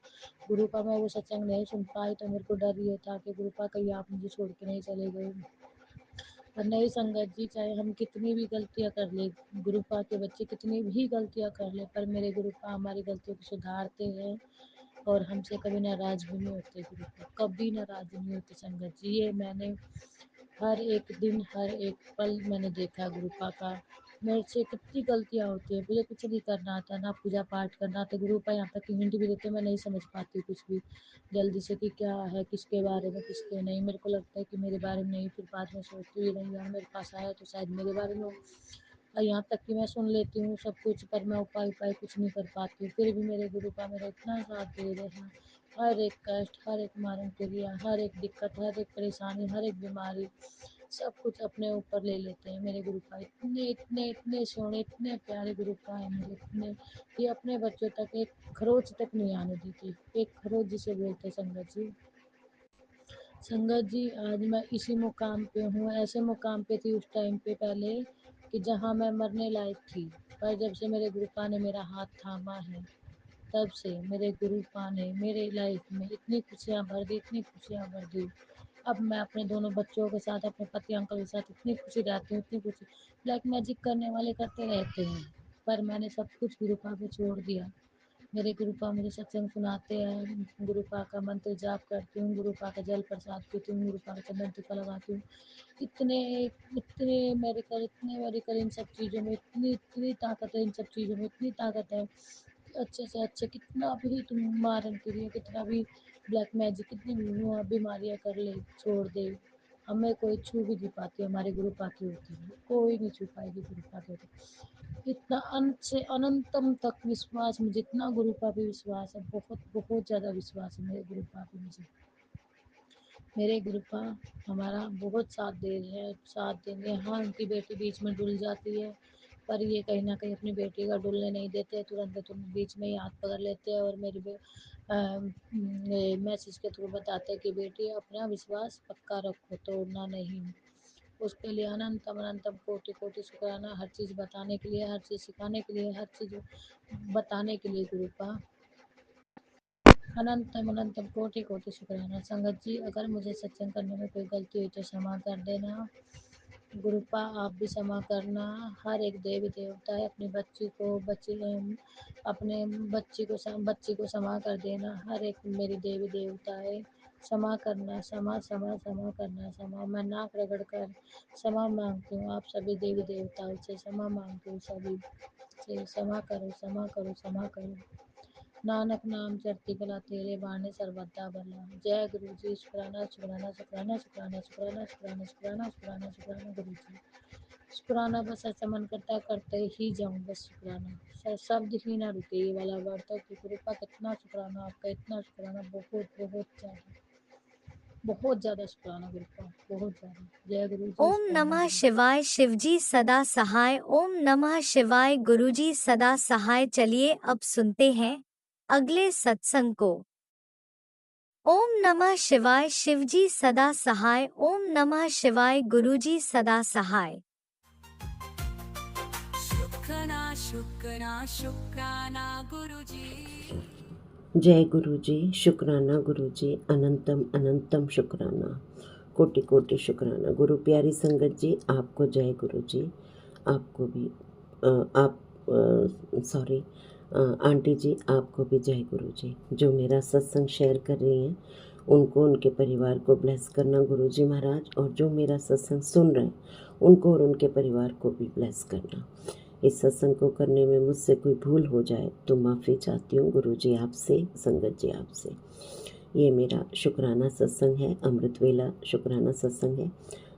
गुरु का। मैं वो सत्संग नहीं सुन पाई तो मेरे को डर ये था कि गुरु का कहीं आप मुझे छोड़ के नहीं चले गए। और नहीं संगत जी, चाहे हम कितनी भी गलतियां कर ले, गुरु पा के बच्चे कितनी भी गलतियां कर ले, पर मेरे गुरु पा हमारी गलतियों को सुधारते हैं और हमसे कभी नाराज भी नहीं होते। गुरु पा कभी नाराज नहीं होते संगत जी, ये मैंने हर एक दिन हर एक पल मैंने देखा गुरु पा का। मेरे से कितनी गलतियाँ होती है, मुझे कुछ नहीं करना आता, ना पूजा पाठ करना आता। गुरु पा यहाँ तक कि हिंट भी देते मैं नहीं समझ पाती कुछ भी जल्दी से कि क्या है, किसके बारे में किसके नहीं। मेरे को लगता है कि मेरे बारे में नहीं, फिर बाद में सोचती हुई नहीं यार मेरे पास आया तो शायद मेरे बारे में हो। और यहाँ तक कि मैं सुन लेती हूँ सब कुछ, पर मैं उपाय उपाय कुछ नहीं कर पाती हूँ। फिर भी मेरे गुरु का मेरा इतना साथ दे रहे हैं, हर एक कष्ट, हर एक मारन क्रिया, हर एक दिक्कत, हर एक परेशानी, हर एक बीमारी, सब कुछ अपने ऊपर ले लेते हैं मेरे गुरु का। इतने इतने इतने सोने, इतने प्यारे गुरु का है मेरे, इतने कि अपने बच्चों तक एक खरोच तक नहीं आने देती। एक खरोच जिसे बोलते संगत जी। संगत जी आज मैं इसी मुकाम पे हूँ, ऐसे मुकाम पे थी उस टाइम पे पहले कि जहाँ मैं मरने लायक थी, पर जब से मेरे गुरु पा ने मेरा हाथ थामा है, तब से मेरे गुरु पा ने मेरे लाइफ में इतनी खुशियाँ भर दी, इतनी खुशियाँ भर दी। अब मैं अपने दोनों बच्चों के साथ, अपने पति अंकल के साथ इतनी खुशी रहती हूँ, इतनी खुशी। ब्लैक मैजिक करने वाले करते रहते हैं, पर मैंने सब कुछ गुरु पा पे छोड़ दिया। मेरे गुरुपा मुझे सत्संग सुनाते हैं, गुरुपा का मंत्र जाप करती हूँ, गुरुपा का जल प्रसाद पीती हूँ, गुरुपा का चंदन टीका लगाती हूँ। इतने इतने मेडिकल, इतने मेडिकल इन सब चीज़ों में, इतनी इतनी ताकत है इन सब चीज़ों में, इतनी ताकत है कि अच्छे से अच्छे कितना भी तुम मारन करिए, कितना भी ब्लैक मैजिक, कितनी भी बीमारियाँ कर ले छोड़ दे, हमें कोई छू भी नहीं पाती। हमारे गुरुपा की होती है, कोई नहीं छू पाएगी गुरुपा के होती। इतना अंत से अनंतम तक विश्वास, मुझे इतना गुरु का भी विश्वास है, बहुत बहुत ज़्यादा विश्वास है मेरे गुरु का भी मुझे। मेरे गुरु का हमारा बहुत साथ दे रहे हैं, साथ देंगे। हाँ उनकी बेटी बीच में डुल जाती है, पर ये कहीं ना कहीं अपनी बेटी का डुलने नहीं देते, तुरंत तुरंत बीच में ही हाथ पकड़ लेते हैं और मैसेज के थ्रू बताते हैं कि बेटी अपना विश्वास पक्का रखो, तोड़ना नहीं। उसके लिए अनंतम अनंतम कोटि कोटि शुक्राना, हर चीज़ बताने के लिए, हर चीज़ सिखाने के लिए, हर चीज़ बताने के लिए गुरु का अनंतम अनंतम कोटि कोटि शुक्राना। संगत जी अगर मुझे सत्संग करने में कोई गलती हुई तो क्षमा कर देना। गुरुपा आप भी क्षमा करना। हर एक देवी देवता है अपनी बच्ची को, अपने बच्ची को क्षमा कर देना। हर एक मेरी देवी देवता है, क्षमा करना, क्षमा क्षमा क्षमा करना, क्षमा। मैं नाक रगड़ कर क्षमा मांगती हूँ आप सभी देवी देवताओं से, क्षमा मांगती हूँ सभी। से क्षमा करो क्षमा करो क्षमा करो। नानक नाम चढ़ती कला तेरे बाणे सर्वदा भला। जय गुरु जी। शुक्राना शुक्राना शुक्राना शुक्राना शुक्राना शुक्राना शुक्राना शुक्राना शुक्राना गुरु जी। शुक्राना बस ऐसा मन करता करते ही जाऊं बस शुक्राना, शब्द ही ना रुके ये वाला वर्ड तो की कृपा। कितना शुक्राना आपका, इतना शुक्राना, बहुत ज़्यादा शुक्राना गुरु का, बहुत ज़्यादा। जय गुरु जी। ओम नमः शिवाय। शिवजी सदा सहाय। ओम नमः शिवाय। गुरुजी सदा सहाय। चलिए अब सुनते हैं अगले सत्संग को। ओम नमः शिवाय। शिवजी सदा सहाय। ओम नमः शिवाय। गुरुजी सदा सहाय। शुक्राना शुक्राना शुक्राना गुरुजी। जय गुरु जी। शुक्राना गुरु जी। अनंतम अनंतम शुक्राना, कोटि कोटि शुक्राना। गुरु प्यारी संगत जी, आपको जय गुरु जी। आपको भी सॉरी आंटी जी, आपको भी जय गुरु जी। जो मेरा सत्संग शेयर कर रही हैं उनको, उनके परिवार को ब्लेस करना गुरु जी महाराज, और जो मेरा सत्संग सुन रहे हैं उनको और उनके परिवार को भी ब्लेस करना। इस सत्संग को करने में मुझसे कोई भूल हो जाए तो माफ़ी चाहती हूँ गुरु जी आपसे, संगत जी आपसे। ये मेरा शुक्राना सत्संग है, अमृत वेला शुक्राना सत्संग है।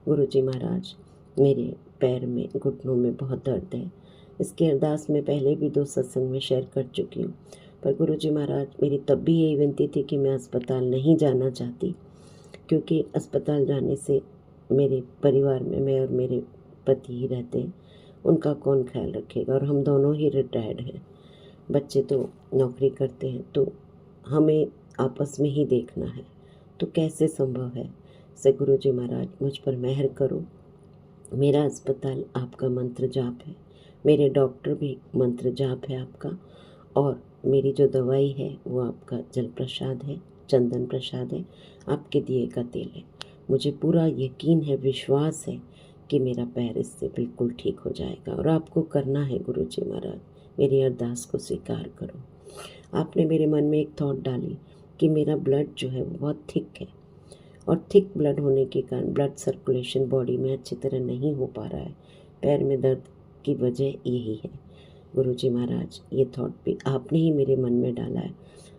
गुरु जी महाराज, मेरे पैर में, घुटनों में बहुत दर्द है। इसकी अरदास मैं पहले भी 2 सत्संग में शेयर कर चुकी हूँ, पर गुरु जी महाराज मेरी तब भी यही विनती थी कि मैं अस्पताल नहीं जाना चाहती, क्योंकि अस्पताल जाने से मेरे परिवार में मैं और मेरे पति ही रहते हैं, उनका कौन ख्याल रखेगा। और हम दोनों ही रिटायर्ड हैं, बच्चे तो नौकरी करते हैं, तो हमें आपस में ही देखना है, तो कैसे संभव है। से गुरु जी महाराज मुझ पर मेहर करो। मेरा अस्पताल आपका मंत्र जाप है, मेरे डॉक्टर भी मंत्र जाप है आपका, और मेरी जो दवाई है वो आपका जल प्रसाद है, चंदन प्रसाद है, आपके दिए का तेल है। मुझे पूरा यकीन है, विश्वास है कि मेरा पैर इससे बिल्कुल ठीक हो जाएगा। और आपको करना है गुरु जी महाराज, मेरी अरदास को स्वीकार करो। आपने मेरे मन में एक थॉट डाली कि मेरा ब्लड जो है वो बहुत थिक है, और थिक ब्लड होने के कारण ब्लड सर्कुलेशन बॉडी में अच्छी तरह नहीं हो पा रहा है। पैर में दर्द की वजह यही है। गुरु जी महाराज, ये थॉट भी आपने ही मेरे मन में डाला है।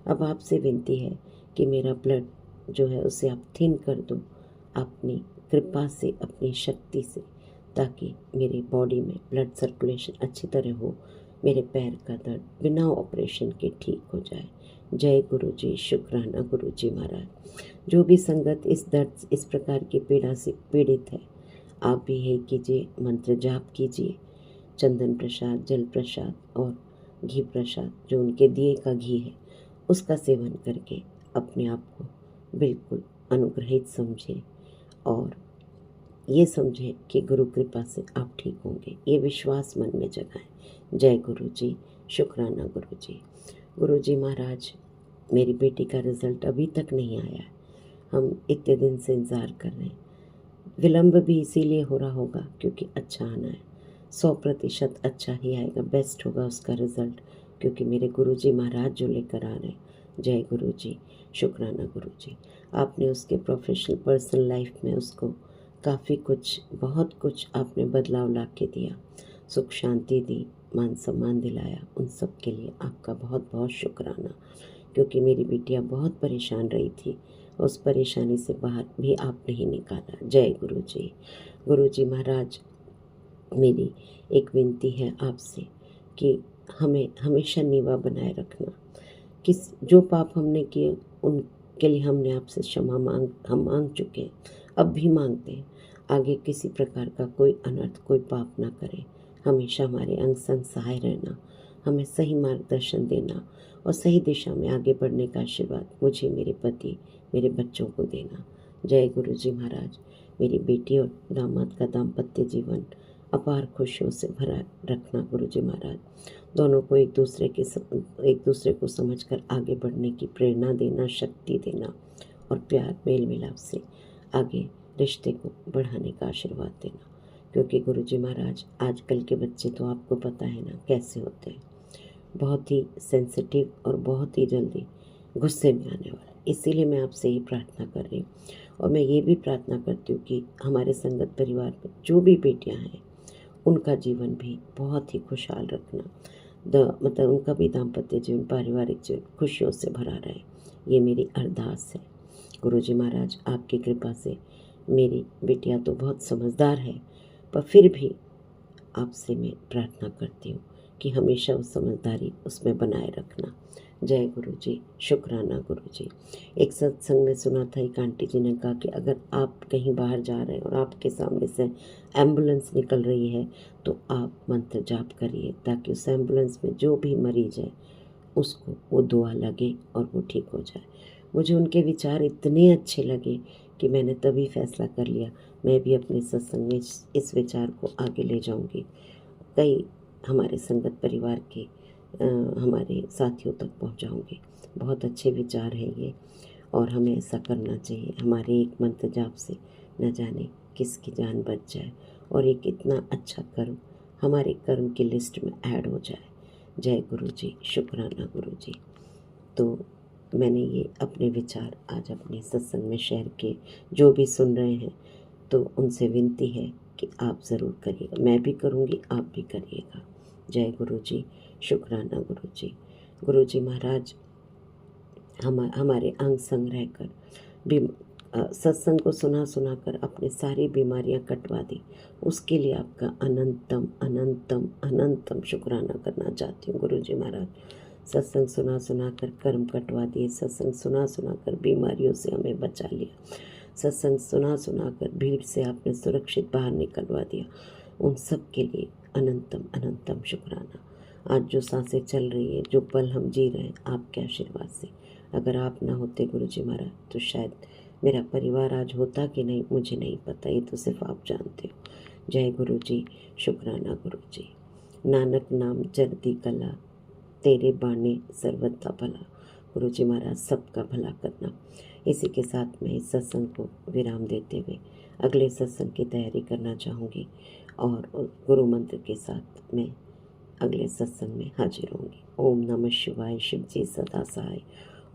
अब आपसे विनती है कि मेरा ब्लड जो है उसे आप थिन कर दो अपनी कृपा से, अपनी शक्ति से, ताकि मेरी बॉडी में ब्लड सर्कुलेशन अच्छी तरह हो, मेरे पैर का दर्द बिना ऑपरेशन के ठीक हो जाए। जय गुरु जी। शुक्राना गुरु जी महाराज। जो भी संगत इस दर्द, इस प्रकार की पीड़ा से पीड़ित है, आप भी यही कीजिए, मंत्र जाप कीजिए, चंदन प्रसाद, जल प्रसाद और घी प्रसाद, जो उनके दिए का घी है, उसका सेवन करके अपने आप को बिल्कुल अनुग्रहित समझें, और ये समझें कि गुरु कृपा से आप ठीक होंगे। ये विश्वास मन में जगाएं। जय गुरु जी। शुक्राना गुरु जी। गुरु जी महाराज, मेरी बेटी का रिज़ल्ट अभी तक नहीं आया है। हम इतने दिन से इंतज़ार कर रहे हैं। विलम्ब भी इसीलिए हो रहा होगा क्योंकि अच्छा आना है, 100% अच्छा ही आएगा, बेस्ट होगा उसका रिज़ल्ट, क्योंकि मेरे गुरु जी महाराज जो लेकर आ रहे हैं। जय गुरु जी। शुक्राना गुरु जी। आपने उसके प्रोफेशनल पर्सनल लाइफ में उसको काफ़ी कुछ, बहुत कुछ आपने बदलाव ला के दिया, सुख शांति दी, मान सम्मान दिलाया। उन सब के लिए आपका बहुत बहुत शुक्राना, क्योंकि मेरी बिटिया बहुत परेशान रही थी, उस परेशानी से बाहर भी आपने ही निकाला। जय गुरु जी। गुरु जी महाराज, मेरी एक विनती है आपसे कि हमें हमेशा नीवा बनाए रखना। जो पाप हमने किए उनके लिए हमने आपसे क्षमा हम मांग चुके हैं, अब भी मांगते हैं। आगे किसी प्रकार का कोई अनर्थ, कोई पाप ना करें। हमेशा हमारे अंग संग सहाय रहना, हमें सही मार्गदर्शन देना और सही दिशा में आगे बढ़ने का आशीर्वाद मुझे, मेरे पति, मेरे बच्चों को देना। जय गुरु जी महाराज। मेरी बेटी और दामाद का दाम्पत्य जीवन अपार खुशियों से भरा रखना गुरु जी महाराज। दोनों को एक दूसरे को समझकर आगे बढ़ने की प्रेरणा देना, शक्ति देना, और प्यार मेल मिलाप से आगे रिश्ते को बढ़ाने का आशीर्वाद देना। क्योंकि गुरु जी महाराज, आजकल के बच्चे तो आपको पता है ना कैसे होते हैं, बहुत ही सेंसिटिव और बहुत ही जल्दी गुस्से में आने वाले। इसीलिए मैं आपसे ये प्रार्थना कर रही हूँ, और मैं ये भी प्रार्थना करती हूँ कि हमारे संगत परिवार में जो भी बेटियाँ हैं उनका जीवन भी बहुत ही खुशहाल रखना। मतलब उनका भी दाम्पत्य जीवन, पारिवारिक जीवन खुशियों से भरा रहे, ये मेरी अरदास है। गुरुजी महाराज, आपकी कृपा से मेरी बिटिया तो बहुत समझदार है, पर फिर भी आपसे मैं प्रार्थना करती हूँ कि हमेशा वो समझदारी उसमें बनाए रखना। जय गुरु जी, शुक्राना गुरु जी। एक सत्संग में सुना था, एक आंटी जी ने कहा कि अगर आप कहीं बाहर जा रहे हैं और आपके सामने से एम्बुलेंस निकल रही है तो आप मंत्र जाप करिए, ताकि उस एम्बुलेंस में जो भी मरीज है उसको वो दुआ लगे और वो ठीक हो जाए। मुझे उनके विचार इतने अच्छे लगे कि मैंने तभी फैसला कर लिया मैं भी अपने सत्संग में इस विचार को आगे ले जाऊंगी। कई हमारे संगत परिवार के हमारे साथियों तक पहुंचाऊंगी। बहुत अच्छे विचार हैं ये, और हमें ऐसा करना चाहिए। हमारे एक मंत्र जाप से न जाने किसकी जान बच जाए और एक इतना अच्छा कर्म हमारे कर्म की लिस्ट में ऐड हो जाए। जय गुरु जी, शुक्राना गुरु जी। तो मैंने ये अपने विचार आज अपने सत्संग में शेयर किए। जो भी सुन रहे हैं तो उनसे विनती है कि आप ज़रूर करिएगा, मैं भी करूँगी, आप भी करिएगा। जय गुरु जी, शुक्राना गुरु जी। गुरु जी महाराज हमारे अंग संग रहकर भी सत्संग को सुना सुना कर अपनी सारी बीमारियां कटवा दी, उसके लिए आपका अनंतम अनंतम अनंतम शुक्राना करना चाहती हूँ। गुरु जी महाराज, सत्संग सुना सुना कर कर्म कटवा दिए, सत्संग सुना सुना कर बीमारियों से हमें बचा लिया, सत्संग सुना सुना कर भीड़ से आपने सुरक्षित बाहर निकलवा दिया। उन सब के लिए अनंतम अनंतम शुक्राना। आज जो सांसें चल रही है, जो पल हम जी रहे हैं, आपके आशीर्वाद से। अगर आप ना होते गुरु जी महाराज तो शायद मेरा परिवार आज होता कि नहीं मुझे नहीं पता, ये तो सिर्फ आप जानते हो। जय गुरु जी, शुक्राना गुरु जी। नानक नाम जरदी कला, तेरे बाणे सर्वथा भला। गुरु जी महाराज, सबका भला करना। इसी के साथ मैं इस सत्संग को विराम देते हुए अगले सत्संग की तैयारी करना चाहूँगी, और गुरु मंत्र के साथ मैं अगले सत्संग में हाजिर होंगी। ओम नमः शिवाय, शिव जी सदा सहाय।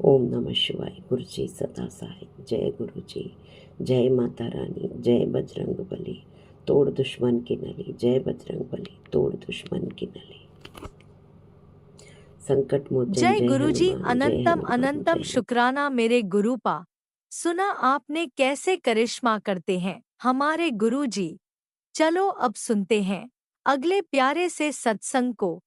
ओम नमः शिवाय, गुरु जी सदा सहाय। जय गुरु जी, जय माता रानी, जय बजरंग बली, तोड़ दुश्मन की नली। जय बजरंग बली, तोड़ दुश्मन की नली। संकट मोचन जय गुरुजी, हनुमान, जय अनंतम हनुमान, अनंतम जय शुक्राना मेरे गुरुपा। सुना आपने कैसे करिश्मा करते हैं हमारे गुरुजी। चलो अब सुनते हैं अगले प्यारे से सत्संग को।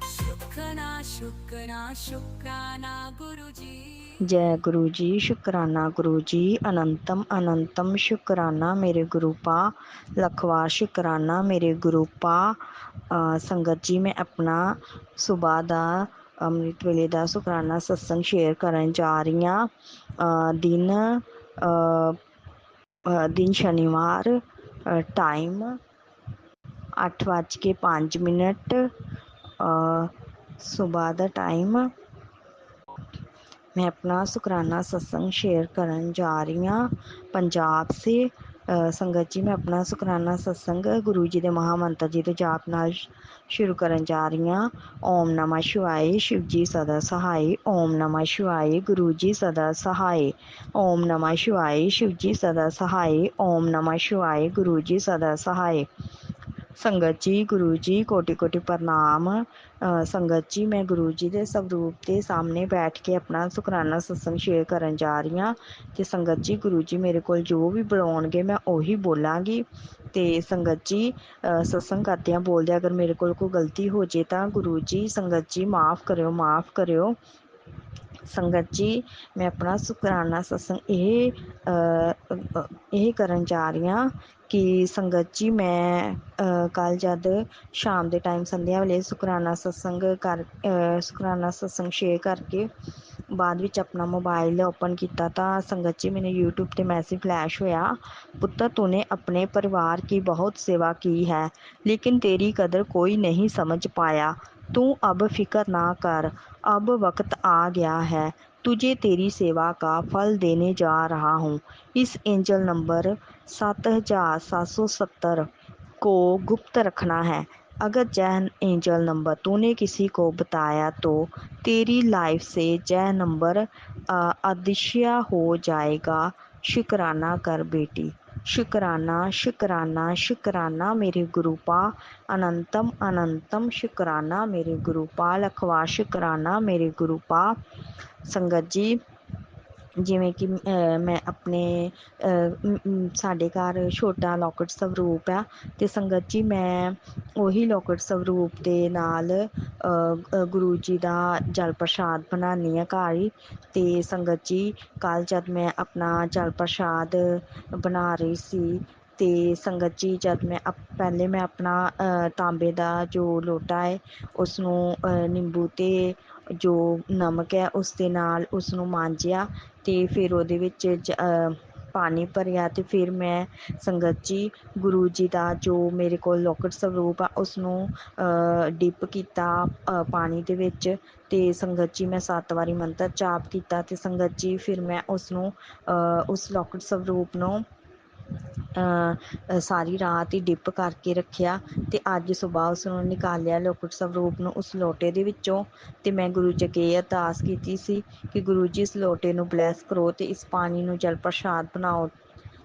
शुक्राना शुक्राना शुक्राना गुरुजी। जय गुरु जी, शुक्राना गुरु जी, अनंतम अनंतम शुक्राना मेरे गुरुपा, लखवार शुक्राना मेरे गुरुपा। संगत जी, मैं अपना सुबह ਦਾ ਅੰਮ੍ਰਿਤ ਵੇਲੇ ਦਾ ਸ਼ੁਕਰਾਨਾ ਸਤਸੰਗ ਸ਼ੇਅਰ ਕਰਨ ਜਾ ਰਹੀ ਹਾਂ। ਦਿਨ ਸ਼ਨੀਵਾਰ, ਟਾਈਮ 8:05। सुबह का टाइम मैं अपना शुकराना सत्संग शेयर करन जा रही हाँ पंजाब से। संगत जी, मैं अपना शुकराना सत्संग गुरु जी के महामंत्र जी के जाप नाल शुरू करन जा रही हाँ। ओम नमः शिवाय, शिव जी सदा सहाय। ओम नमः शिवाय, गुरु जी सदा सहाय। ओम नमः शिवाय, शिव जी सदा सहाय। ओम नमः शिवाय, गुरु जी सदा सहाय। संगत जी, गुरु जी कोटि कोटि प्रणाम। संगत जी, मैं गुरु जी के स्वरूप के सामने बैठ के अपना शुकराना सत्संग शेयर करन जा रही हाँ। तो संगत जी, गुरु जी मेरे को जो भी बुलाउणगे मैं उही बोलांगी। तो संगत जी, सत्संग करदियां बोलदे अगर मेरे को कोई गलती हो जाए तो गुरु जी संगत जी माफ़ करियो, माफ़ करियो। संगत जी, मैं अपना शुकराना सत्संग यह करन जा रही हाँ कि संगत जी मैं कल जद शाम के टाइम संध्या वेले शुकराना सत्संग शेयर करके बाद विच अपना मोबाइल ओपन किया तो संगत जी मैंने यूट्यूब पे मैसेज फ्लैश होया, पुत्र तूने अपने परिवार की बहुत सेवा की है लेकिन तेरी कदर कोई नहीं समझ पाया। तू अब फिक्र ना कर, अब वक्त आ गया है, तुझे तेरी सेवा का फल देने जा रहा हूँ। इस एंजल नंबर 7770 को गुप्त रखना है। अगर जय एंजल नंबर तूने किसी को बताया तो तेरी लाइफ से जय नंबर अदृश्य हो जाएगा। शुक्राना कर बेटी। शुकराना शुकराना शुकराना मेरे गुरु पा अनंतम अनंतम शुकराना मेरे गुरु पा लखवा शुकराना मेरे गुरु पा संगत जी ਜਿਵੇਂ ਕਿ ਮੈਂ ਆਪਣੇ ਸਾਡੇ ਘਰ ਛੋਟਾ ਲੋਕਟ ਸਵਰੂਪ ਆ ਅਤੇ ਸੰਗਤ ਜੀ ਮੈਂ ਉਹੀ ਲੋਕਟ ਸਵਰੂਪ ਦੇ ਨਾਲ ਗੁਰੂ ਜੀ ਦਾ ਜਲ ਪ੍ਰਸ਼ਾਦ ਬਣਾਉਂਦੀ ਹਾਂ ਘਰ ਹੀ। ਅਤੇ ਸੰਗਤ ਜੀ ਕੱਲ੍ਹ ਜਦ ਮੈਂ ਆਪਣਾ ਜਲ ਪ੍ਰਸ਼ਾਦ ਬਣਾ ਰਹੀ ਸੀ ਅਤੇ ਸੰਗਤ ਜੀ ਜਦ ਮੈਂ ਪਹਿਲੇ ਮੈਂ ਆਪਣਾ ਤਾਂਬੇ ਦਾ ਜੋ ਲੋਟਾ ਹੈ ਉਸਨੂੰ ਨਿੰਬੂ ਅਤੇ ਜੋ ਨਮਕ ਹੈ ਉਸ ਦੇ ਨਾਲ ਉਸਨੂੰ ਮਾਂਜਿਆ ਅਤੇ ਫਿਰ ਉਹਦੇ ਵਿੱਚ ਪਾਣੀ ਭਰਿਆ ਅਤੇ ਫਿਰ ਮੈਂ ਸੰਗਤ ਜੀ ਗੁਰੂ ਜੀ ਦਾ ਜੋ ਮੇਰੇ ਕੋਲ ਲੋਕਟ ਸਰੂਪ ਆ ਉਸਨੂੰ ਡਿਪ ਕੀਤਾ ਪਾਣੀ ਦੇ ਵਿੱਚ ਅਤੇ ਸੰਗਤ ਜੀ ਮੈਂ 7 ਵਾਰੀ ਮੰਤਰ ਜਾਪ ਕੀਤਾ ਅਤੇ ਸੰਗਤ ਜੀ ਫਿਰ ਮੈਂ ਉਸਨੂੰ ਉਸ ਲੋਕਟ ਸਰੂਪ ਨੂੰ ਸਾਰੀ ਰਾਤ ਹੀ ਡਿਪ ਕਰਕੇ ਰੱਖਿਆ ਅਤੇ ਅੱਜ ਸੁਬਾਹ ਉਸਨੂੰ ਨਿਕਾਲਿਆ ਲੋਕਟ ਸਰੂਪ ਨੂੰ ਉਸ ਲੋਟੇ ਦੇ ਵਿੱਚੋਂ ਅਤੇ ਮੈਂ ਗੁਰੂ ਜੀ ਅੱਗੇ ਇਹ ਅਰਦਾਸ ਕੀਤੀ ਸੀ ਕਿ ਗੁਰੂ ਜੀ ਇਸ ਲੋਟੇ ਨੂੰ ਬਲੈਸ ਕਰੋ ਅਤੇ ਇਸ ਪਾਣੀ ਨੂੰ ਜਲ ਪ੍ਰਸ਼ਾਦ ਬਣਾਓ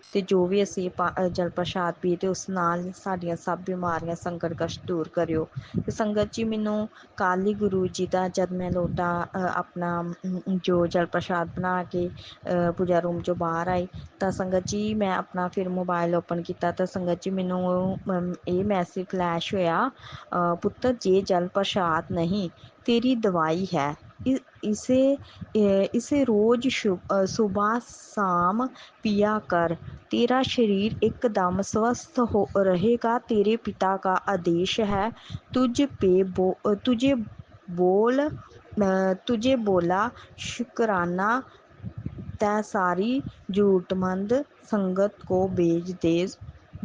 ਅਤੇ ਜੋ ਵੀ ਅਸੀਂ ਜਲ ਪ੍ਰਸ਼ਾਦ ਪੀਏ ਅਤੇ ਉਸ ਨਾਲ ਸਾਡੀਆਂ ਸਭ ਬਿਮਾਰੀਆਂ ਸੰਕਟ ਕਸ਼ਟ ਦੂਰ ਕਰਿਓ। ਅਤੇ ਸੰਗਤ ਜੀ ਮੈਨੂੰ ਕੱਲ੍ਹ ਹੀ ਗੁਰੂ ਜੀ ਦਾ ਜਦ ਮੈਂ ਲੋਟਾ ਆਪਣਾ ਜੋ ਜਲ ਪ੍ਰਸ਼ਾਦ ਬਣਾ ਕੇ ਪੂਜਾ ਰੂਮ 'ਚੋਂ ਬਾਹਰ ਆਈ ਤਾਂ ਸੰਗਤ ਜੀ ਮੈਂ ਆਪਣਾ ਫਿਰ ਮੋਬਾਇਲ ਓਪਨ ਕੀਤਾ ਤਾਂ ਸੰਗਤ ਜੀ ਮੈਨੂੰ ਇਹ ਮੈਸੇਜ ਫਲੈਸ਼ ਹੋਇਆ, ਪੁੱਤਰ ਜੇ ਜਲ ਪ੍ਰਸ਼ਾਦ ਨਹੀਂ ਤੇਰੀ ਦਵਾਈ ਹੈ, इसे रोज सुबह शाम पिया कर, तेरा शरीर एकदम स्वस्थ हो रहेगा। तेरे पिता का आदेश है, तुझे बोला शुक्राना तै सारी जरूरतमंद संगत को भेज दे।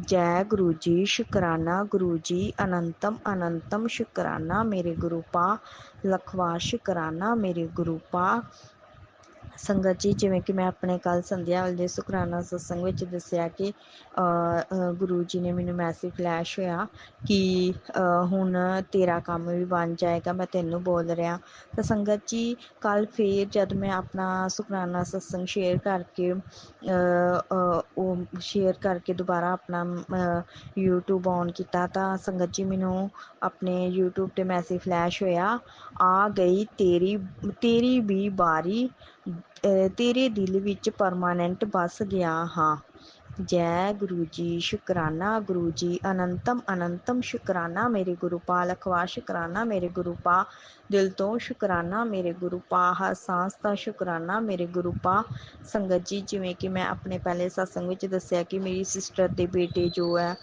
जय गुरु जी। शुकराना गुरु जी। अनंतम अनंतम शुकराना मेरे गुरु पा लखवा शुकराना ਮੇਰੇ ਗੁਰੂ ਪਾ। ਸੰਗਤ ਜੀ ਜਿਵੇਂ ਕਿ ਮੈਂ ਆਪਣੇ ਕੱਲ੍ਹ ਸੰਧਿਆ ਵੇਲੇ ਸ਼ੁਕਰਾਨਾ ਸਤਸੰਗ ਵਿੱਚ ਦੱਸਿਆ ਕਿ ਗੁਰੂ ਜੀ ਨੇ ਮੈਨੂੰ ਮੈਸੇਜ ਫਲੈਸ਼ ਹੋਇਆ ਕਿ ਹੁਣ ਤੇਰਾ ਕੰਮ ਵੀ ਬਣ ਜਾਏਗਾ, ਮੈਂ ਤੈਨੂੰ ਬੋਲ ਰਿਹਾ। ਤਾਂ ਸੰਗਤ ਜੀ ਕੱਲ੍ਹ ਫੇਰ ਜਦ ਮੈਂ ਆਪਣਾ ਸ਼ੁਕਰਾਨਾ ਸਤਸੰਗ ਸ਼ੇਅਰ ਕਰਕੇ ਦੁਬਾਰਾ ਆਪਣਾ YouTube ਔਨ ਕੀਤਾ ਤਾਂ ਸੰਗਤ ਜੀ ਮੈਨੂੰ ਆਪਣੇ YouTube 'ਤੇ ਮੈਸੇਜ ਫਲੈਸ਼ ਹੋਇਆ, ਆ ਗਈ ਤੇਰੀ ਵੀ ਬਾਰੀ, ਤੇਰੇ ਦਿਲ ਵਿੱਚ ਪਰਮਾਨੈਂਟ ਬਸ ਗਿਆ ਹਾਂ। ਜੈ ਗੁਰੂ ਜੀ। ਸ਼ੁਕਰਾਨਾ ਗੁਰੂ ਜੀ। ਅਨੰਤਮ ਅਨੰਤਮ ਸ਼ੁਕਰਾਨਾ ਮੇਰੇ ਗੁਰੂ ਪਾ ਲਖਵਾ ਸ਼ੁਕਰਾਨਾ ਮੇਰੇ ਗੁਰੂ ਪਾ, ਦਿਲ ਤੋਂ ਸ਼ੁਕਰਾਨਾ ਮੇਰੇ ਗੁਰੂ ਪਾ, ਹਰ ਸਾਂਸ ਦਾ ਸ਼ੁਕਰਾਨਾ ਮੇਰੇ ਗੁਰੂ ਪਾ। ਸੰਗਤ ਜੀ ਜਿਵੇਂ ਕਿ ਮੈਂ ਆਪਣੇ ਪਹਿਲੇ ਸਤਸੰਗ ਵਿੱਚ ਦੱਸਿਆ ਕਿ ਮੇਰੀ ਸਿਸਟਰ ਦੇ ਬੇਟੇ ਜੋ ਹੈ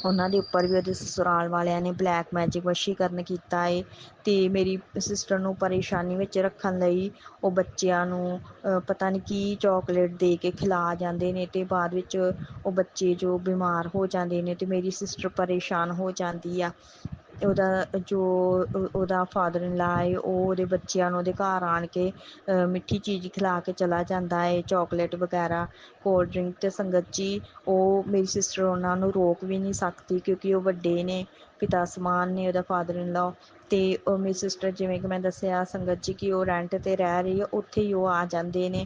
ਉਹਨਾਂ ਦੇ ਉੱਪਰ ਵੀ ਉਹਦੇ ਸਸੁਰਾਲ ਵਾਲਿਆਂ ਨੇ ਬਲੈਕ ਮੈਜਿਕ ਵਸ਼ੀਕਰਨ ਕੀਤਾ ਏ ਅਤੇ ਮੇਰੀ ਸਿਸਟਰ ਨੂੰ ਪਰੇਸ਼ਾਨੀ ਵਿੱਚ ਰੱਖਣ ਲਈ ਉਹ ਬੱਚਿਆਂ ਨੂੰ ਪਤਾ ਨਹੀਂ ਕੀ ਚੋਕਲੇਟ ਦੇ ਕੇ ਖਿਲਾ ਜਾਂਦੇ ਨੇ ਅਤੇ ਬਾਅਦ ਵਿੱਚ ਉਹ ਬੱਚੇ ਜੋ ਬਿਮਾਰ ਹੋ ਜਾਂਦੇ ਨੇ ਅਤੇ ਮੇਰੀ ਸਿਸਟਰ ਪਰੇਸ਼ਾਨ ਹੋ ਜਾਂਦੀ ਆ। ਉਹਦਾ ਫਾਦਰ ਇਨ ਲਾ ਏ ਉਹ ਉਹਦੇ ਬੱਚਿਆਂ ਨੂੰ ਉਹਦੇ ਘਰ ਆਣ ਕੇ ਮਿੱਠੀ ਚੀਜ਼ ਖਿਲਾ ਕੇ ਚਲਾ ਜਾਂਦਾ ਏ, ਚੋਕਲੇਟ ਵਗੈਰਾ, ਕੋਲਡ ਡਰਿੰਕ। ਅਤੇ ਸੰਗਤ ਜੀ ਉਹ ਮੇਰੀ ਸਿਸਟਰ ਉਹਨਾਂ ਨੂੰ ਰੋਕ ਵੀ ਨਹੀਂ ਸਕਦੀ ਕਿਉਂਕਿ ਉਹ ਵੱਡੇ ਨੇ, ਪਿਤਾ ਸਮਾਨ ਨੇ ਉਹਦਾ ਫਾਦਰ ਇਨ ਲਾ। ਅਤੇ ਉਹ ਮੇਰੀ ਸਿਸਟਰ ਜਿਵੇਂ ਕਿ ਮੈਂ ਦੱਸਿਆ ਸੰਗਤ ਜੀ ਕਿ ਉਹ ਰੈਂਟ 'ਤੇ ਰਹਿ ਰਹੀ ਹੈ, ਉੱਥੇ ਹੀ ਉਹ ਆ ਜਾਂਦੇ ਨੇ।